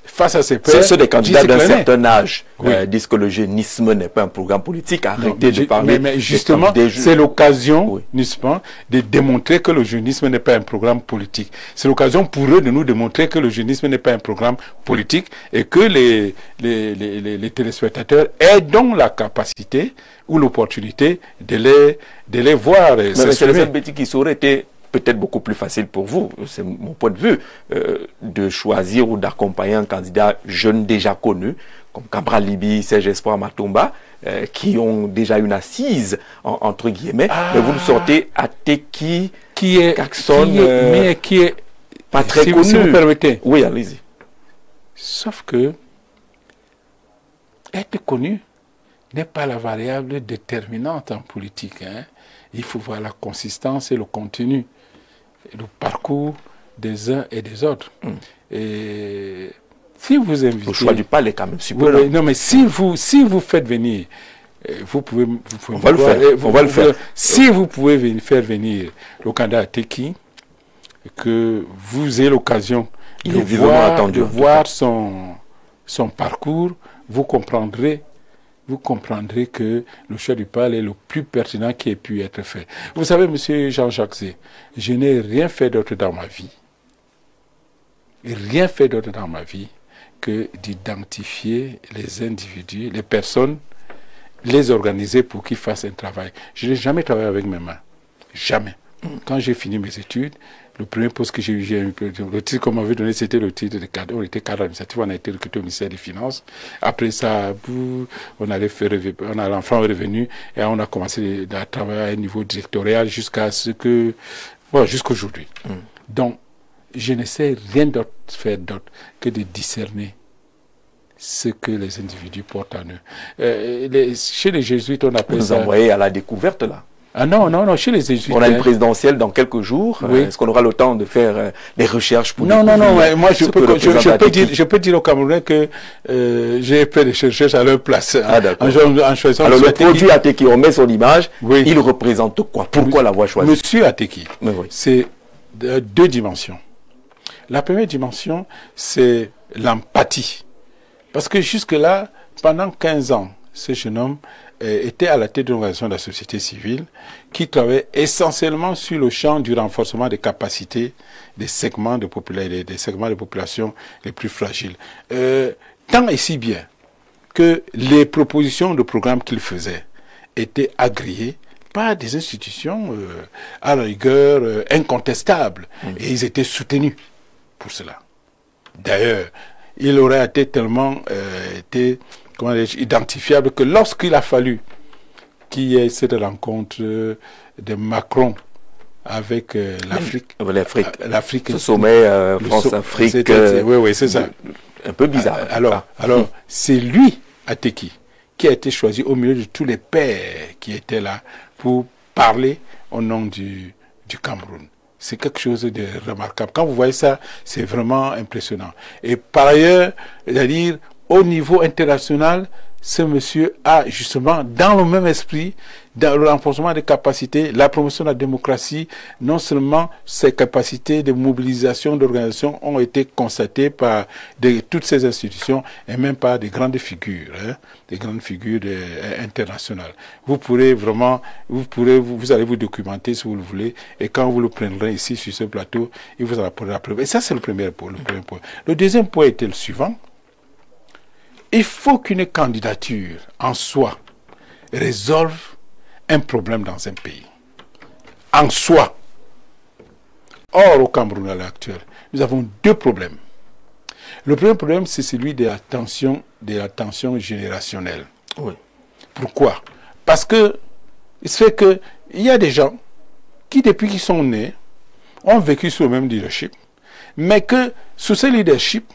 face à ses pairs... Ceux des candidats d'un certain âge disent que le jeunisme n'est pas un programme politique. Arrêtez de parler. Mais justement, c'est l'occasion, n'est-ce pas, de démontrer que le jeunisme n'est pas un programme politique. C'est l'occasion pour eux de nous démontrer que le jeunisme n'est pas un programme politique et que les téléspectateurs aient donc la capacité ou l'opportunité de les voir. Mais c'est le seul petit qui aurait été peut-être beaucoup plus facile pour vous, c'est mon point de vue, de choisir ou d'accompagner un candidat jeune déjà connu, comme Cabral Libi, Serge Espoir Matomba, qui ont déjà une assise, entre guillemets, mais vous nous sortez Ateki, Jackson, qui est pas très connu. Si vous permettez. Oui, allez-y. Sauf que être connu n'est pas la variable déterminante en politique. Il faut voir la consistance et le contenu, le parcours des uns et des autres. Et si vous invitez... Le choix du palais est quand même super. Non, mais si vous faites venir On va le faire. On va le faire. Si vous pouvez faire venir le candidat Ateki, que vous ayez l'occasion de voir son parcours, vous comprendrez que le choix du PAL est le plus pertinent qui ait pu être fait. Vous savez, monsieur Jean-Jacques Zé, je n'ai rien fait d'autre dans ma vie. Rien fait d'autre dans ma vie que d'identifier les individus, les personnes, les organiser pour qu'ils fassent un travail. Je n'ai jamais travaillé avec mes mains. Jamais. Quand j'ai fini mes études, le premier poste que j'ai eu, le titre qu'on m'avait donné, c'était le titre de cadre. On était cadre administratif, on a été recruté au ministère des Finances. Après ça, on allait faire, on a l'enfant revenu et on a commencé à travailler à un niveau directorial jusqu'à ce que, bon, jusqu'aujourd'hui. Donc, je ne sais rien d'autre faire d'autre que de discerner ce que les individus portent en eux. Chez les jésuites, on appelle ça... Vous envoyez à la découverte, là. Ah non, chez les jésuites... On a une présidentielle dans quelques jours. Oui. Est-ce qu'on aura le temps de faire des recherches pour... Non, moi je peux dire aux Camerounais que j'ai fait des recherches à leur place. Ah, d'accord. Alors le produit Ateki, on met son image, oui. Il représente quoi? Pourquoi l'avoir choisi? Monsieur Ateki, oui. C'est deux dimensions. La première dimension, c'est l'empathie. Parce que jusque-là, pendant 15 ans, ce jeune homme était à la tête d'une organisation de la société civile qui travaillait essentiellement sur le champ du renforcement des capacités des segments de population les plus fragiles. Tant et si bien que les propositions de programme qu'il faisait étaient agréées par des institutions à la rigueur incontestables. Et ils étaient soutenus pour cela. D'ailleurs, il aurait été tellement identifiable que lorsqu'il a fallu qu'il y ait cette rencontre de Macron avec l'Afrique, ce sommet France-Afrique, oui, c'est ça. Un peu bizarre. Alors, c'est lui, Ateki, qui a été choisi au milieu de tous les pairs qui étaient là pour parler au nom du Cameroun. C'est quelque chose de remarquable. Quand vous voyez ça, c'est vraiment impressionnant. Et par ailleurs, c'est-à-dire, au niveau international, ce monsieur a justement, dans le même esprit, dans le renforcement des capacités, la promotion de la démocratie, non seulement ses capacités de mobilisation d'organisation ont été constatées par toutes ces institutions et même par des grandes figures, internationales. Vous pourrez vraiment, vous allez vous documenter si vous le voulez, et quand vous le prendrez ici sur ce plateau, il vous en apportera la preuve. Et ça, c'est le premier point. Le deuxième point était le suivant. Il faut qu'une candidature en soi résolve un problème dans un pays. En soi. Or, au Cameroun à l'heure actuelle, nous avons deux problèmes. Le premier problème, c'est celui de la tension générationnelle. Oui. Pourquoi? Parce que il se fait qu'il y a des gens qui, depuis qu'ils sont nés, ont vécu sous le même leadership, mais que sous ce leadership,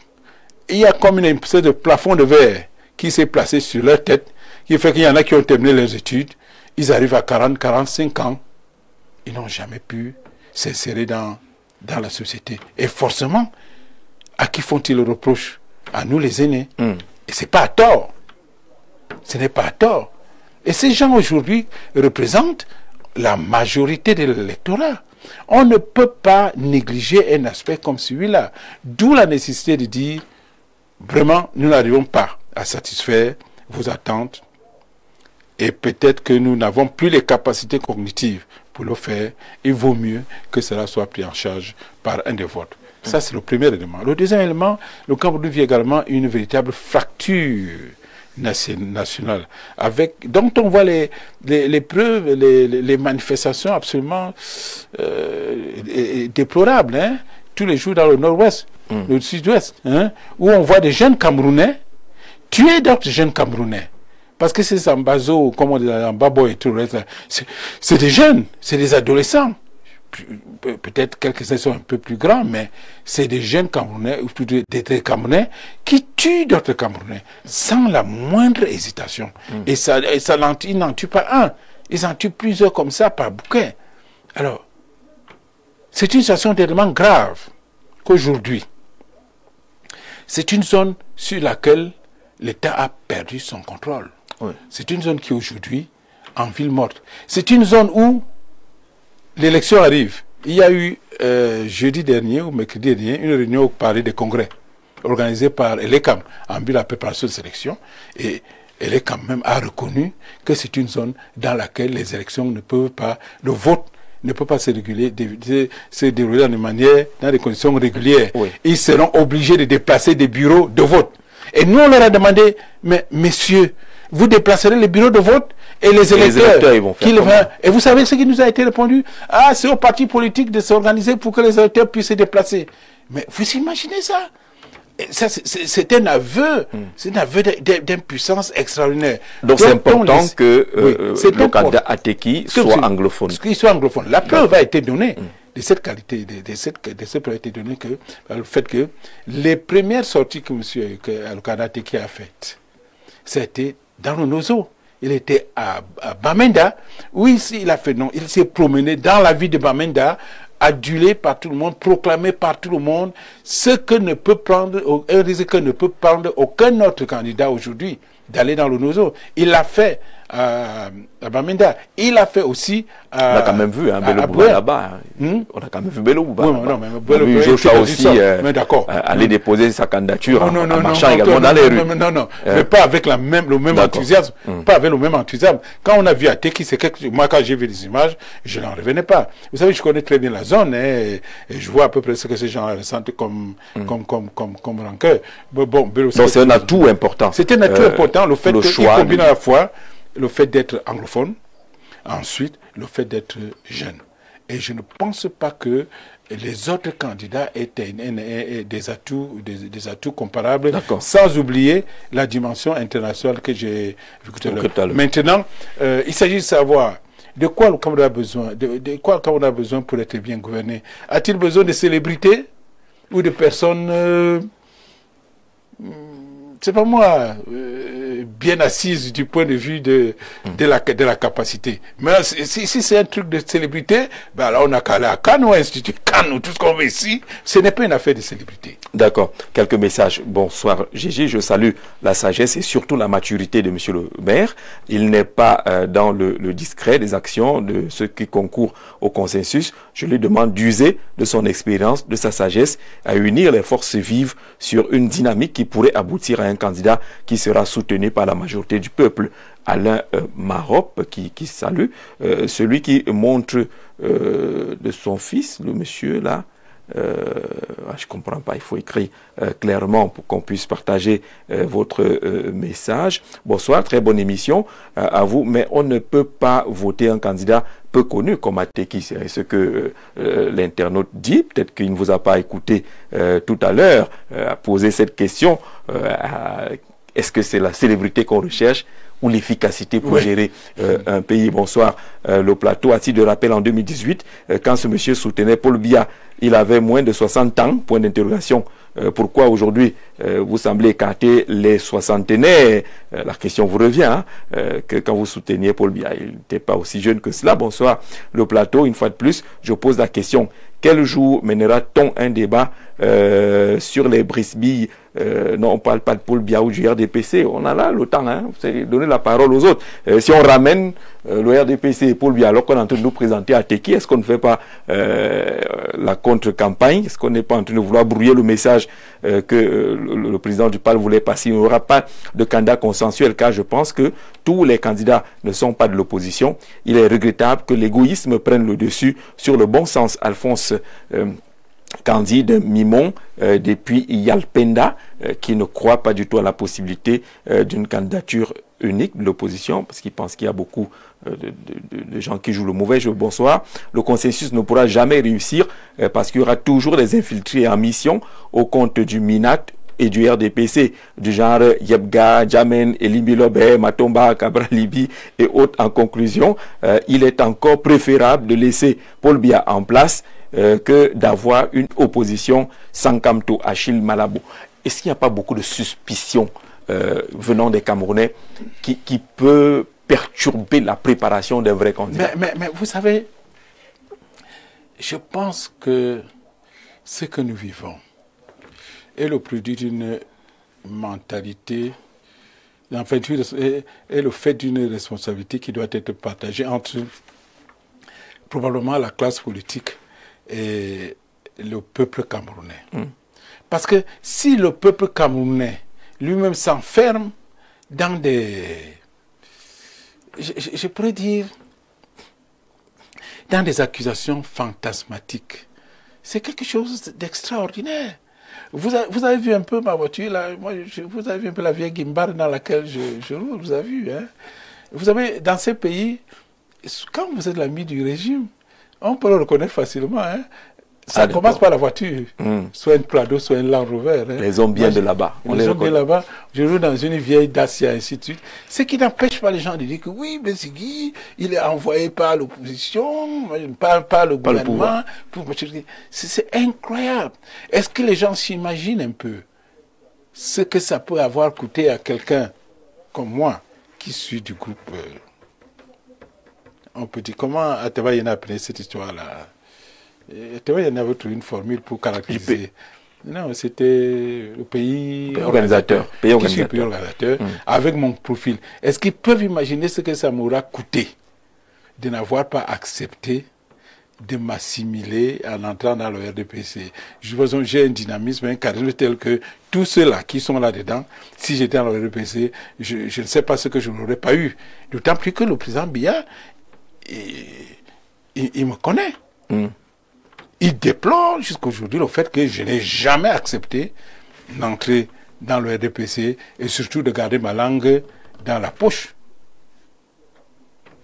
il y a comme une espèce de plafond de verre qui s'est placé sur leur tête, qui fait qu'il y en a qui ont terminé leurs études, ils arrivent à 40, 45 ans, ils n'ont jamais pu s'insérer dans la société. Et forcément, à qui font-ils le reproche? À nous les aînés. Et ce n'est pas à tort. Ce n'est pas à tort. Et ces gens aujourd'hui représentent la majorité de l'électorat. On ne peut pas négliger un aspect comme celui-là. D'où la nécessité de dire, vraiment, nous n'arrivons pas à satisfaire vos attentes et peut-être que nous n'avons plus les capacités cognitives pour le faire. Il vaut mieux que cela soit pris en charge par un des vôtres. Ça, c'est le premier élément. Le deuxième élément, le Cameroun vit également une véritable fracture nationale, dont on voit les preuves, les manifestations absolument déplorables, hein, tous les jours dans le nord-ouest, le sud-ouest, hein, où on voit des jeunes Camerounais tuer d'autres jeunes Camerounais. Parce que ces Zambazo, comme on dit, Zambabo et tout le reste, c'est des jeunes, c'est des adolescents. Peut-être quelques-uns sont un peu plus grands, mais c'est des jeunes Camerounais, ou plutôt des Camerounais, qui tuent d'autres Camerounais sans la moindre hésitation. Et ils n'en tuent pas un, ils en tuent plusieurs comme ça par bouquet. Alors, c'est une situation tellement grave qu'aujourd'hui, c'est une zone sur laquelle l'État a perdu son contrôle. Oui. C'est une zone qui est aujourd'hui en ville morte. C'est une zone où l'élection arrive. Il y a eu jeudi dernier ou mercredi dernier une réunion au Palais des Congrès organisée par l'ECAM en vue de la préparation des élections. Et l'ECAM même a reconnu que c'est une zone dans laquelle les élections ne peuvent pas, le vote ne peut pas se dérouler dans des conditions régulières. Oui. Ils seront obligés de déplacer des bureaux de vote. Et nous, on leur a demandé, mais messieurs, vous déplacerez les bureaux de vote et les électeurs ils vont faire comment? Et vous savez ce qui nous a été répondu? Ah, c'est aux partis politiques de s'organiser pour que les électeurs puissent se déplacer. Mais vous imaginez ça? C'est un aveu, c'est un aveu d'impuissance extraordinaire. Donc c'est important que le candidat Ateki soit anglophone. Qu'il soit anglophone. La preuve a été donnée de cette qualité, de cette preuve a été donnée que le fait que les premières sorties que le candidat Ateki a faites, c'était dans le Nozo. Il était à Bamenda, où il a fait non, il s'est promené dans la ville de Bamenda, adulé par tout le monde, proclamé par tout le monde, ce que ne peut prendre, un risque que ne peut prendre aucun autre candidat aujourd'hui, d'aller dans le Nozo. Il l'a fait à Bamenda. Il l'a fait aussi à... On a quand même vu Bello Bouba là-bas. On a quand même vu Bello Bouba. Oui, non, mais Bello Bouba Joshua aussi aller déposer sa candidature en marchant également dans les rues. Non, mais pas avec le même enthousiasme. Pas avec le même enthousiasme. Quand on a vu Ateki, moi quand j'ai vu les images, je n'en revenais pas. Vous savez, je connais très bien la zone et je vois à peu près ce que ces gens ressentent comme rancœur. Bon, donc c'est un atout important. C'est un atout important, le fait qu'il combine à la fois le fait d'être anglophone, ensuite le fait d'être jeune. Et je ne pense pas que les autres candidats aient des atouts comparables, sans oublier la dimension internationale que j'ai vue tout à l'heure. Maintenant, il s'agit de savoir de quoi le Cameroun a besoin, de quoi le Cameroun a besoin pour être bien gouverné. A-t-il besoin de célébrités ou de personnes c'est pas moi, bien assise du point de vue de la capacité. Mais si c'est un truc de célébrité, ben alors on a qu'à aller à Cannes ou à l'Institut Cannes ou tout ce qu'on veut ici. Ce n'est pas une affaire de célébrité. D'accord. Quelques messages. Bonsoir Gégé, je salue la sagesse et surtout la maturité de monsieur le maire. Il n'est pas dans le discret des actions de ceux qui concourent au consensus. Je lui demande d'user de son expérience, de sa sagesse, à unir les forces vives sur une dynamique qui pourrait aboutir à un candidat qui sera soutenu par la majorité du peuple. Alain Marop qui salue, celui qui montre de son fils, le monsieur là, je comprends pas, il faut écrire clairement pour qu'on puisse partager votre message. Bonsoir, très bonne émission à vous, mais on ne peut pas voter un candidat peu connu comme Ateki, c'est ce que l'internaute dit. Peut-être qu'il ne vous a pas écouté tout à l'heure à poser cette question. Est-ce que c'est la célébrité qu'on recherche ou l'efficacité pour gérer un pays? Bonsoir. Le plateau, à titre de rappel, en 2018, quand ce monsieur soutenait Paul Biya, il avait moins de 60 ans, point d'interrogation. Pourquoi aujourd'hui vous semblez écarter les soixantenaires? La question vous revient, que quand vous souteniez Paul Biya, il n'était pas aussi jeune que cela. Bonsoir. Le plateau, une fois de plus, je pose la question. Quel jour mènera-t-on un débat sur les brisbilles? Non, on ne parle pas de Paul Biya ou du RDPC. On a là le temps, c'est donner la parole aux autres. Si on ramène le RDPC et Paul Biya alors qu'on est en train de nous présenter Ateki, est-ce qu'on ne fait pas la contre-campagne? Est-ce qu'on n'est pas en train de vouloir brouiller le message que le président du PAL voulait passer? Il n'y aura pas de candidat consensuel, car je pense que tous les candidats ne sont pas de l'opposition. Il est regrettable que l'égoïsme prenne le dessus sur le bon sens. Alphonse Candide Mimon, depuis Yalpenda, qui ne croit pas du tout à la possibilité d'une candidature unique de l'opposition, parce qu'il pense qu'il y a beaucoup de gens qui jouent le mauvais jeu. Bonsoir. Le consensus ne pourra jamais réussir parce qu'il y aura toujours des infiltrés en mission au compte du MINAT et du RDPC, du genre Yebga, Jamen, Elimbilobe, Matomba, Cabra Libi et autres. En conclusion, il est encore préférable de laisser Paul Biya en place que d'avoir une opposition sans Kamto, Achille Malabo. Est-ce qu'il n'y a pas beaucoup de suspicions venant des Camerounais qui peut perturber la préparation des vrais candidats? Mais vous savez, je pense que ce que nous vivons est le produit d'une mentalité En fait, est le fait d'une responsabilité qui doit être partagée entre probablement la classe politique et le peuple camerounais. Parce que si le peuple camerounais lui-même s'enferme dans des... Je pourrais dire... dans des accusations fantasmatiques, c'est quelque chose d'extraordinaire. Vous avez vu un peu ma voiture, là, vous avez vu un peu la vieille guimbarde dans laquelle je roule, vous avez vu. Hein? Vous savez, dans ces pays, quand vous êtes l'ami du régime, on peut le reconnaître facilement. Hein? Ça commence par la voiture, soit une Prado, soit une Land Rover. Hein. Les hommes bien de là-bas. Les hommes bien là-bas, je roule dans une vieille Dacia, ainsi de suite. Ce qui n'empêche pas les gens de dire que oui, Besigui, il est envoyé par l'opposition, par le gouvernement. C'est incroyable. Est-ce que les gens s'imaginent un peu ce que ça peut avoir coûté à quelqu'un comme moi, qui suis du groupe... on peut dire, comment Ateba Yena a appelé cette histoire-là? Il y en avait trouvé une formule pour caractériser. Non, c'était le pays organisateur. Avec mon profil. Est-ce qu'ils peuvent imaginer ce que ça m'aura coûté de n'avoir pas accepté de m'assimiler en entrant dans le RDPC? J'ai un dynamisme, un charisme tel que tous ceux-là qui sont là-dedans, si j'étais dans le RDPC, je ne sais pas ce que je n'aurais pas eu. D'autant plus que le président Biya, il me connaît. Il déplore jusqu'à aujourd'hui le fait que je n'ai jamais accepté d'entrer dans le RDPC et surtout de garder ma langue dans la poche.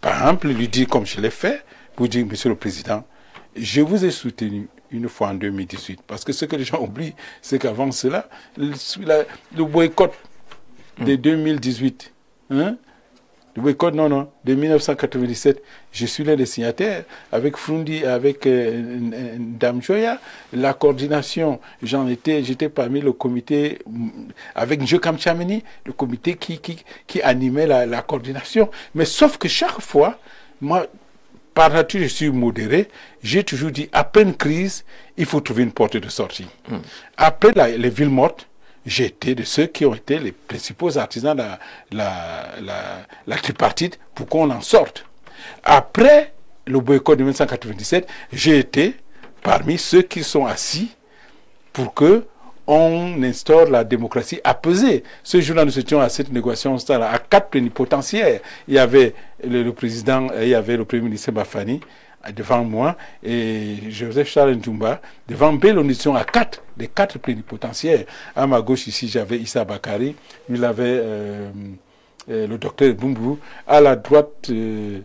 Par exemple, lui dire comme je l'ai fait, pour dire, Monsieur le Président, je vous ai soutenu une fois en 2018. Parce que ce que les gens oublient, c'est qu'avant cela, le boycott de 2018, hein, le boycott, de 1997, je suis l'un des signataires, avec Frundi, avec Dame Joya, la coordination, j'étais parmi le comité, avec Njo Kamchameni, le comité qui animait la coordination. Mais sauf que chaque fois, moi, par nature, je suis modéré, j'ai toujours dit, après une crise, il faut trouver une porte de sortie. Après les villes mortes, j'ai été de ceux qui ont été les principaux artisans de la tripartite pour qu'on en sorte. Après le boycott de 1997, j'ai été parmi ceux qui sont assis pour que on instaure la démocratie apaisée. Ce jour-là, nous étions à cette négociation à 4 plénipotentiaires. Il y avait le président, il y avait le premier ministre Bafani devant moi et Joseph Charles Ndjoumba devant Bello. Nous étions à 4, les 4 plénipotentiaires. À ma gauche ici, j'avais Issa Bakari, il avait le docteur Bumbu. À la droite de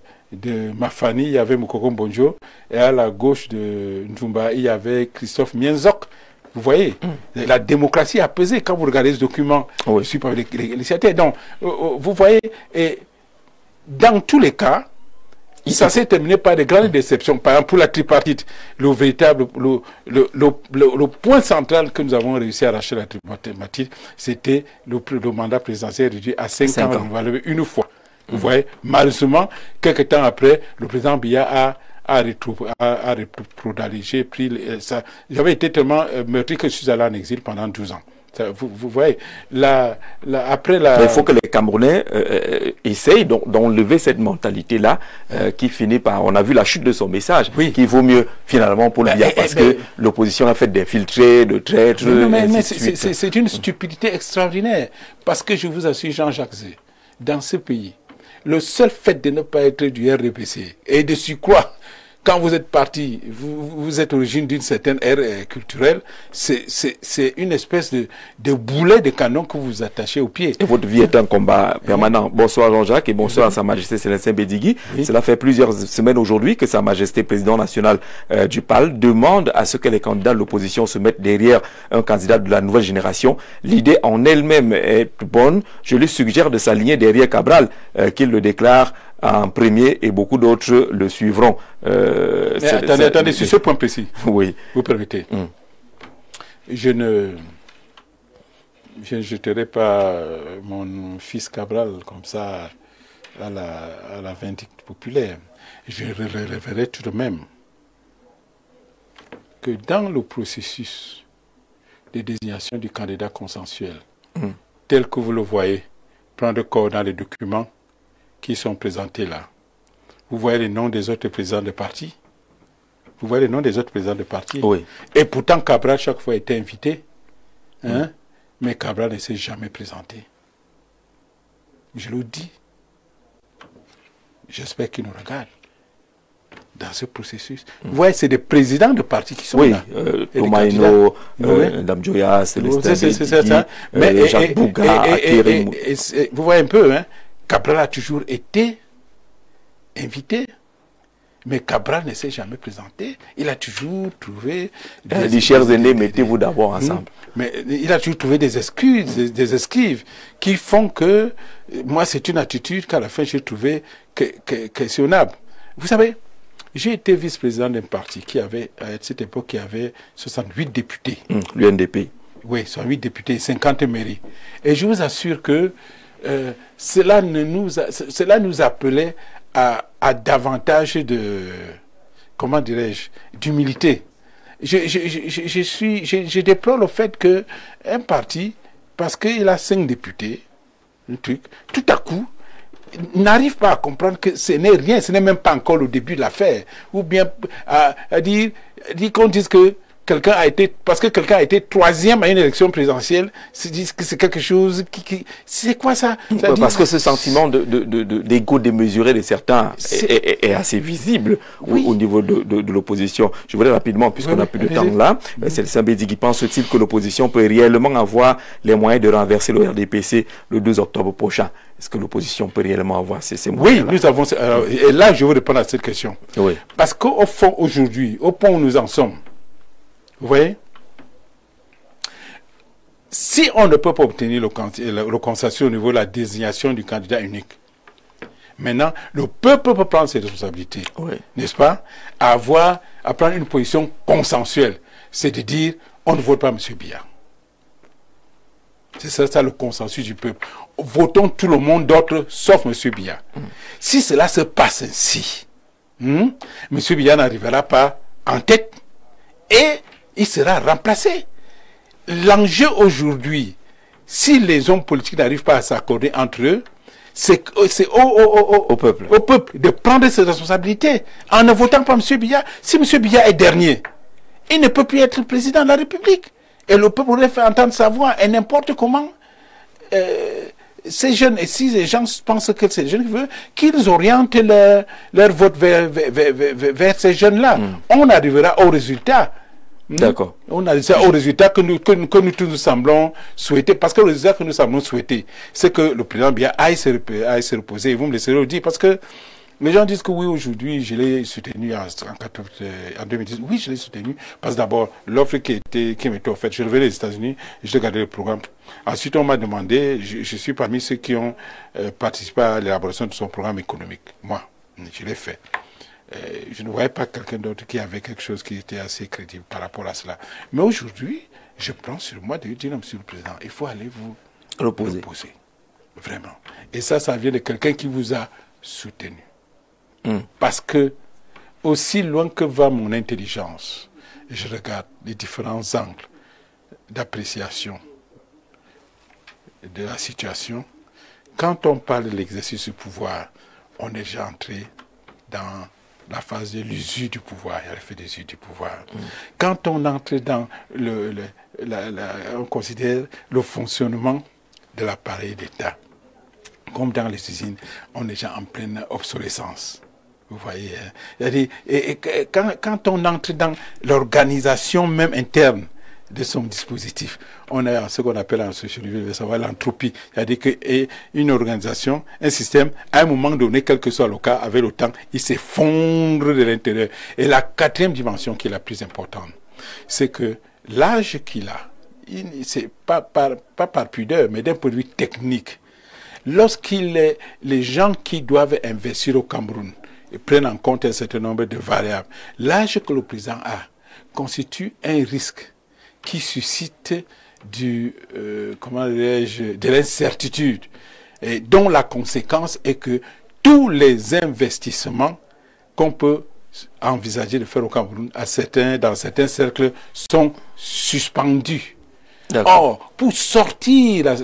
Mafani, il y avait Mokoko Bonjo, et à la gauche de Ndjoumba, il y avait Christophe Mienzok. Vous voyez, la démocratie a pesé quand vous regardez ce document. Je suis pas les signataires. Donc, vous voyez, et dans tous les cas, ça s'est terminé par des grandes déceptions. Par exemple, pour la tripartite, le point central que nous avons réussi à arracher la tripartite, c'était le mandat présidentiel réduit à 5 ans renouvelable une fois. Vous voyez, malheureusement, quelques temps après, le président Biya a rétroprodalé. J'ai pris ça. J'avais été tellement meurtri que je suis allé en exil pendant 12 ans. Vous voyez, après la... Il faut que les Camerounais essayent d'enlever cette mentalité-là qui finit par... On a vu la chute de son message, qui vaut mieux finalement pour le bien, parce que l'opposition a fait d'infiltrés, de traîtres... Mais c'est une stupidité extraordinaire. Parce que je vous assure, Jean-Jacques Zé, dans ce pays, le seul fait de ne pas être du RDPC et de surcroît, quand vous êtes parti, vous êtes origine d'une certaine ère culturelle, c'est une espèce de boulet de canon que vous attachez au pied. Et votre vie est un combat permanent. Bonsoir Jean-Jacques et bonsoir à Sa Majesté Célestin Bedigui. Cela fait plusieurs semaines aujourd'hui que Sa Majesté Président National du PAL demande à ce que les candidats de l'opposition se mettent derrière un candidat de la nouvelle génération. L'idée en elle-même est bonne. Je lui suggère de s'aligner derrière Cabral, qu'il le déclare en premier et beaucoup d'autres le suivront. Attendez, sur ce point précis, oui. Vous permettez. Je ne jeterai pas mon fils Cabral comme ça à la vindicte populaire. Je révélerai tout de même que dans le processus de désignation du candidat consensuel, tel que vous le voyez prendre corps dans les documents qui sont présentés là. Vous voyez les noms des autres présidents de parti. Vous voyez les noms des autres présidents de parti. Oui. Et pourtant, Cabral, chaque fois, était invité. Hein? Mais Cabral ne s'est jamais présenté. Je le dis. J'espère qu'il nous regarde dans ce processus. Vous voyez, c'est des présidents de partis qui sont là. Thomas Heno, Mme Joya, Célestin Bédigui, Jacques Bouga, Akérim. Vous voyez un peu, hein? Cabral a toujours été invité. Mais Cabral ne s'est jamais présenté. Il a toujours trouvé... Les chers aînés, mettez-vous d'abord ensemble. Mais il a toujours trouvé des excuses, des esquives, qui font que... Moi, c'est une attitude qu'à la fin, j'ai trouvé questionnable. Vous savez, j'ai été vice-président d'un parti qui avait, à cette époque, qui avait 68 députés. L'UNDP. Oui, 68 députés, 50 mairies. Et je vous assure que cela nous appelait à davantage de, comment dirais-je, d'humilité. Je déplore le fait qu'un parti, parce qu'il a 5 députés, un truc, tout à coup, n'arrive pas à comprendre que ce n'est rien, ce n'est même pas encore le début de l'affaire. Ou bien à dire qu'on dise que quelqu'un a été, parce que quelqu'un a été 3e à une élection présidentielle, c'est quelque chose qui c'est quoi ça, parce que ce sentiment d'égo démesuré de certains est assez visible au niveau de l'opposition. Je voudrais rapidement, puisqu'on n'a plus de temps là, Célestin Bédigui, pense-t-il que l'opposition peut réellement avoir les moyens de renverser le RDPC le 2 octobre prochain? Est-ce que l'opposition peut réellement avoir ces moyens? Oui, nous avons... et là, je veux répondre à cette question. Oui. Parce qu'au fond, aujourd'hui, au point où nous en sommes, vous voyez, si on ne peut pas obtenir le consensus au niveau de la désignation du candidat unique, maintenant, le peuple peut prendre ses responsabilités, n'est-ce pas, à prendre une position consensuelle, c'est de dire, on ne vote pas M. Biya. C'est ça le consensus du peuple. Votons tout le monde d'autre, sauf M. Biya. Si cela se passe ainsi, M. Biya n'arrivera pas en tête et il sera remplacé. L'enjeu aujourd'hui, si les hommes politiques n'arrivent pas à s'accorder entre eux, c'est au peuple de prendre ses responsabilités en ne votant pas M. Biya. Si M. Biya est dernier, il ne peut plus être président de la République. Et le peuple aurait fait entendre sa voix. Et n'importe comment, ces jeunes, et si les gens pensent que ces jeunes veulent, qu'ils orientent leur vote vers ces jeunes-là. On arrivera au résultat. D'accord. On arrivera au résultat que nous tous nous semblons souhaiter. Parce que le résultat que nous semblons souhaiter, c'est que le président Biya aille se reposer. Et vous me laisserez le dire. Parce que les gens disent que oui, aujourd'hui, je l'ai soutenu en 2010. Oui, je l'ai soutenu. Parce que d'abord, l'offre qui m'était offerte, je revenais des États-Unis, je regardais le programme. Ensuite, on m'a demandé, je suis parmi ceux qui ont participé à l'élaboration de son programme économique. Moi, je l'ai fait. Je ne voyais pas quelqu'un d'autre qui avait quelque chose qui était assez crédible par rapport à cela. Mais aujourd'hui, je prends sur moi de dire, Monsieur le Président, il faut aller vous reposer. Vraiment. Et ça vient de quelqu'un qui vous a soutenu. Parce que, aussi loin que va mon intelligence, je regarde les différents angles d'appréciation de la situation. Quand on parle de l'exercice du pouvoir, on est déjà entré dans la phase de l'usure du pouvoir, il y a l'effet d'usure du pouvoir. Quand on entre dans on considère le fonctionnement de l'appareil d'État, comme dans les usines, on est déjà en pleine obsolescence. Vous voyez, et quand on entre dans l'organisation même interne de son dispositif, on a ce qu'on appelle en sociologie, l'entropie. C'est-à-dire qu'une organisation, un système, à un moment donné, quel que soit le cas, avec le temps, il s'effondre de l'intérieur. Et la 4e dimension qui est la plus importante, c'est que l'âge qu'il a, c'est pas par pudeur, mais d'un point de vue technique, les gens qui doivent investir au Cameroun prennent en compte un certain nombre de variables, l'âge que le président a constitue un risque qui suscite de l'incertitude, et dont la conséquence est que tous les investissements qu'on peut envisager de faire au Cameroun dans certains cercles sont suspendus. Or, pour sortir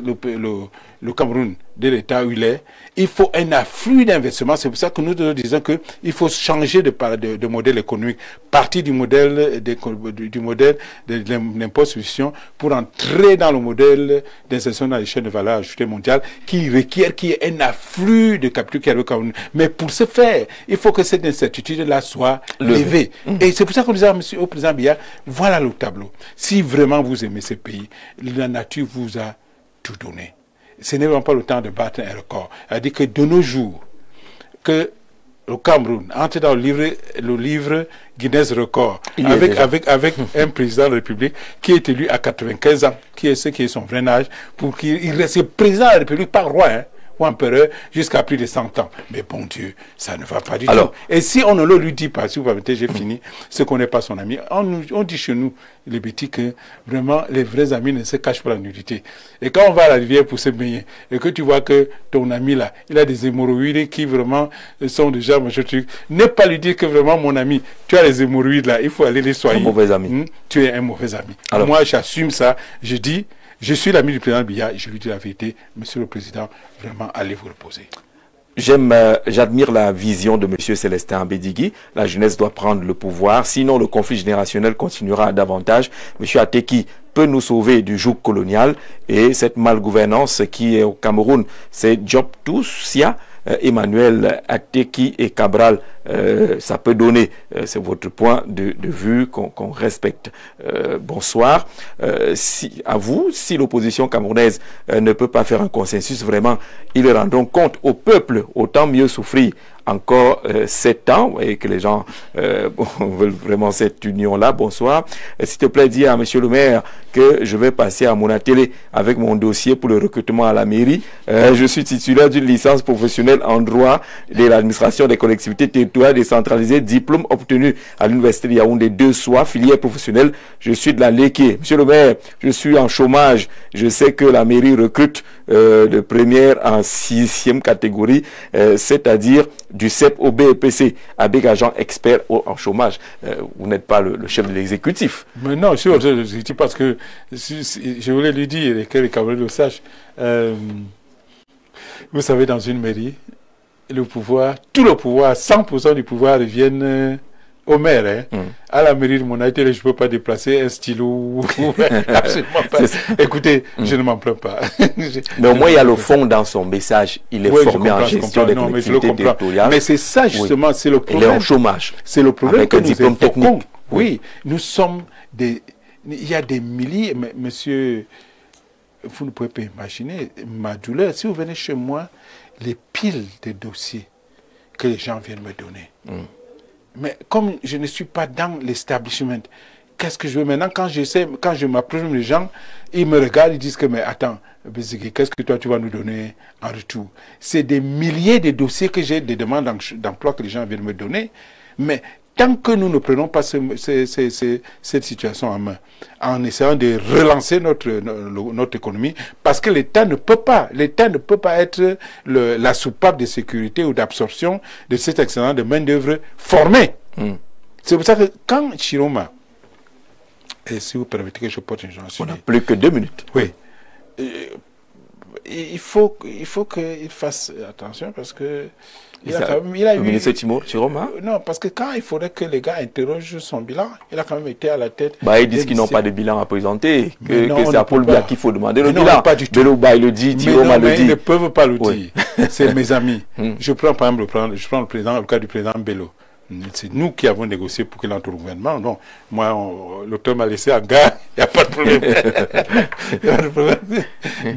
le Cameroun de l'état où il est, il faut un afflux d'investissement. C'est pour ça que nous disons qu'il faut changer de modèle économique, partir du modèle de l'impôt sur succession pour entrer dans le modèle d'insertion dans les chaînes de valeur ajoutée mondiale qui requiert qu'il y ait un afflux de capitaux qui arrive au Cameroun. Mais pour ce faire, il faut que cette incertitude-là soit levée. Et c'est pour ça qu'on disait au président Biya, voilà le tableau. Si vraiment vous aimez ce pays, la nature vous a tout donné. Ce n'est vraiment pas le temps de battre un record. C'est-à-dire que de nos jours, que le Cameroun entre dans le livre Guinness Record avec un président de la République qui est élu à 95 ans, qui est son vrai âge, pour qu'il reste président de la République, pas roi, hein, ou empereur, jusqu'à plus de 100 ans. Mais bon Dieu, ça ne va pas du tout. Et si on ne le lui dit pas, si vous permettez, j'ai fini, ce qu'on n'est pas son ami, on dit chez nous, les bêtis, que vraiment les vrais amis ne se cachent pas la nudité. Et quand on va à la rivière pour se baigner, et que tu vois que ton ami là, il a des hémorroïdes qui vraiment sont déjà machin truc, ne pas lui dire que vraiment mon ami, tu as les hémorroïdes là, il faut aller les soigner. Un mauvais ami. Tu es un mauvais ami. Alors, moi, j'assume ça, je dis, je suis l'ami du président Biya, je lui dis la vérité, monsieur le président, vraiment, allez vous reposer. J'admire la vision de M. Célestin Bédigui. La jeunesse doit prendre le pouvoir, sinon le conflit générationnel continuera davantage. M. Ateki peut nous sauver du joug colonial et cette malgouvernance qui est au Cameroun, c'est Job Toussia, Emmanuel Ateki et Cabral, ça peut donner, c'est votre point de vue qu'on respecte. Bonsoir. À vous, si l'opposition camerounaise ne peut pas faire un consensus, vraiment, ils rendront compte au peuple, autant mieux souffrir encore 7 ans et que les gens veulent vraiment cette union-là. Bonsoir. S'il te plaît, dis à monsieur le maire que je vais passer à mon télé avec mon dossier pour le recrutement à la mairie. Je suis titulaire d'une licence professionnelle en droit de l'administration des collectivités territoriales décentralisées, diplôme obtenu à l'université de Yaoundé 2 soirs, filière professionnelle. Je suis de la Léké. Monsieur le maire, je suis en chômage. Je sais que la mairie recrute de première en 6e catégorie, c'est-à-dire du CEP au BEPC, avec agent expert en chômage. Vous n'êtes pas le chef de l'exécutif. Mais non, je suis l'exécutif parce que je voulais lui dire, et que les Camerounais le sachent, vous savez, dans une mairie, le pouvoir, tout le pouvoir, 100% du pouvoir reviennent au maire. Hein. À la mairie de mon atelier, je ne peux pas déplacer un stylo. Absolument pas. Écoutez, je ne m'en plains pas. Mais au moins, il y a le fond dans son message. Il est formé en gestion des collectivités territoriales. Mais c'est ça, justement, c'est le problème. Il est en chômage. C'est le problème avec un diplôme technique. Oui, nous sommes des... Il y a des milliers... Monsieur, vous ne pouvez pas imaginer ma douleur. Si vous venez chez moi, les piles de dossiers que les gens viennent me donner. Mais comme je ne suis pas dans l'establishment, qu'est-ce que je veux maintenant? Quand je m'approche des gens, ils me regardent, ils disent que, mais attends, qu'est-ce que toi tu vas nous donner en retour? C'est des milliers de dossiers que j'ai, des demandes d'emploi que les gens viennent me donner. Mais tant que nous ne prenons pas cette situation en main, en essayant de relancer notre économie, parce que l'État ne peut pas être la soupape de sécurité ou d'absorption de cet excédent de main-d'œuvre formée. C'est pour ça que quand Chiroma, et si vous permettez que je porte une journée, on n'a plus que 2 minutes. Oui. Il faut qu'il fasse attention parce que il a le ministre Timo Chiroma. Non, parce que quand il faudrait que les gars interrogent son bilan, il a quand même été à la tête. Ils disent qu'ils n'ont pas de bilan à présenter, que c'est à Paul Biya qu'il faut demander le bilan. Pas du tout. Il le dit, Chiroma le dit. Ils ne peuvent pas le dire. C'est mes amis. Je prends par exemple le cas du président Bello. C'est nous qui avons négocié pour qu'il entre au gouvernement. Donc, moi, l'auteur m'a laissé en gare, il n'y a pas de problème. Il n'y a pas de problème.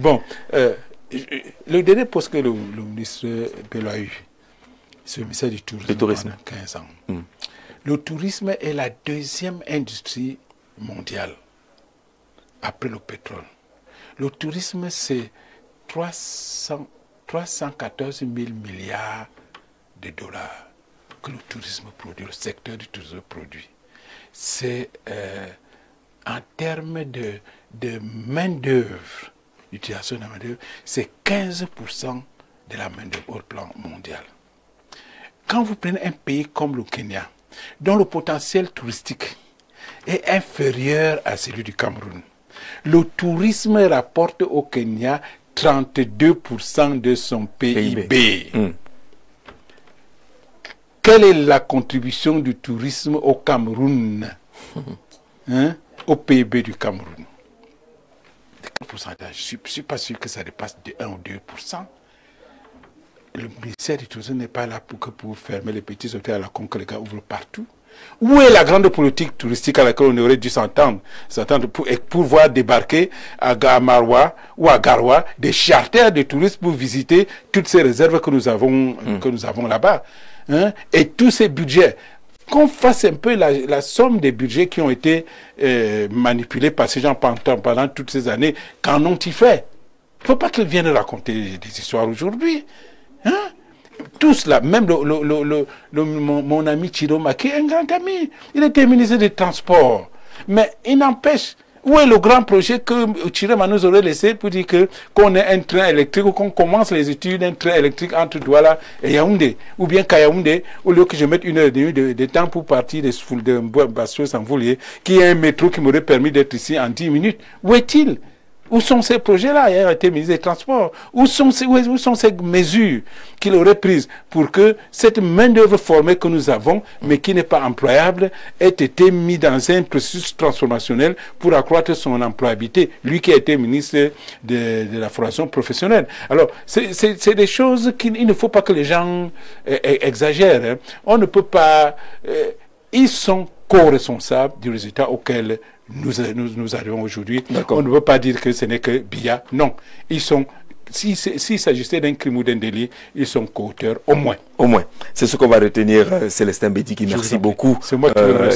Bon, le dernier poste que le ministre Bello a eu, c'est le ministère du tourisme. Pendant 15 ans. Le tourisme est la 2e industrie mondiale, après le pétrole. Le tourisme, c'est 314 000 milliards de dollars que le tourisme produit, le secteur du tourisme produit. C'est en termes de main-d'œuvre, l'utilisation de la main-d'œuvre, c'est 15% de la main-d'œuvre au plan mondial. Quand vous prenez un pays comme le Kenya, dont le potentiel touristique est inférieur à celui du Cameroun, le tourisme rapporte au Kenya 32% de son PIB. Quelle est la contribution du tourisme au Cameroun, hein, au PIB du Cameroun? Quel pourcentage? Je ne suis pas sûr que ça dépasse de 1 ou 2%. Le ministère du Tourisme n'est pas là pour fermer les petits hôtels à la con que les gars ouvrent partout. Où est la grande politique touristique à laquelle on aurait dû s'entendre pour voir débarquer à Marwa ou à Garoua des charters de touristes pour visiter toutes ces réserves que nous avons, là-bas, hein? Et tous ces budgets. Qu'on fasse un peu la somme des budgets qui ont été manipulés par ces gens pendant toutes ces années. Qu'en ont-ils fait? Il ne faut pas qu'ils viennent raconter des histoires aujourd'hui. Hein? Tous là, même mon ami Chiroma, qui est un grand ami, il était ministre des Transports. Mais il n'empêche, où est le grand projet que Chiroma nous aurait laissé pour dire qu'on ait un train électrique ou qu'on commence les études d'un train électrique entre Douala et Yaoundé, ou bien qu'à Yaoundé, au lieu que je mette 1h30 de temps pour partir de Bastio sans Voulier, qu'il y ait un métro qui m'aurait permis d'être ici en 10 minutes. Où est-il? Où sont ces projets-là? Il a été ministre des Transports. Où sont ces mesures qu'il aurait prises pour que cette main-d'œuvre formée que nous avons, mais qui n'est pas employable, ait été mise dans un processus transformationnel pour accroître son employabilité? Lui qui a été ministre de la formation professionnelle. Alors, c'est des choses qu'il ne faut pas que les gens exagèrent. Hein. On ne peut pas... ils sont co-responsables du résultat auquel nous arrivons aujourd'hui. On ne veut pas dire que ce n'est que Biya. Non. Ils sont, s'il s'agissait d'un crime ou d'un délit, ils sont co-auteurs, au moins. Au moins. C'est ce qu'on va retenir, Célestin Bédiki. Merci beaucoup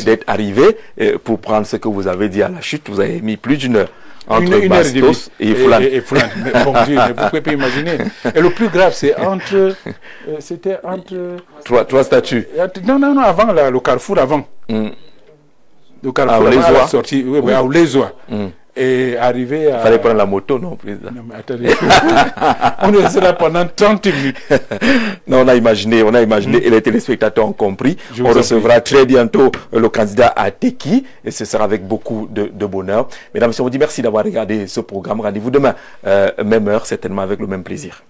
d'être arrivé pour prendre ce que vous avez dit à la chute. Vous avez mis plus d'une heure entre Bastos et Fulane. Mais bon Dieu, vous pouvez pas imaginer. Et le plus grave, c'est entre... c'était entre... Trois statuts. Non, avant, le carrefour avant. Le carrefour avant la sortie, à Oulézoa. Et arrivé à... Il fallait prendre la moto, non, président? Non, mais attendez. On est resté là pendant 30 minutes. Non, on a imaginé, et les téléspectateurs ont compris. On recevra très bientôt le candidat à Teki, et ce sera avec beaucoup de bonheur. Mesdames et messieurs, on vous dit merci d'avoir regardé ce programme. Rendez-vous demain, même heure, certainement avec le même plaisir.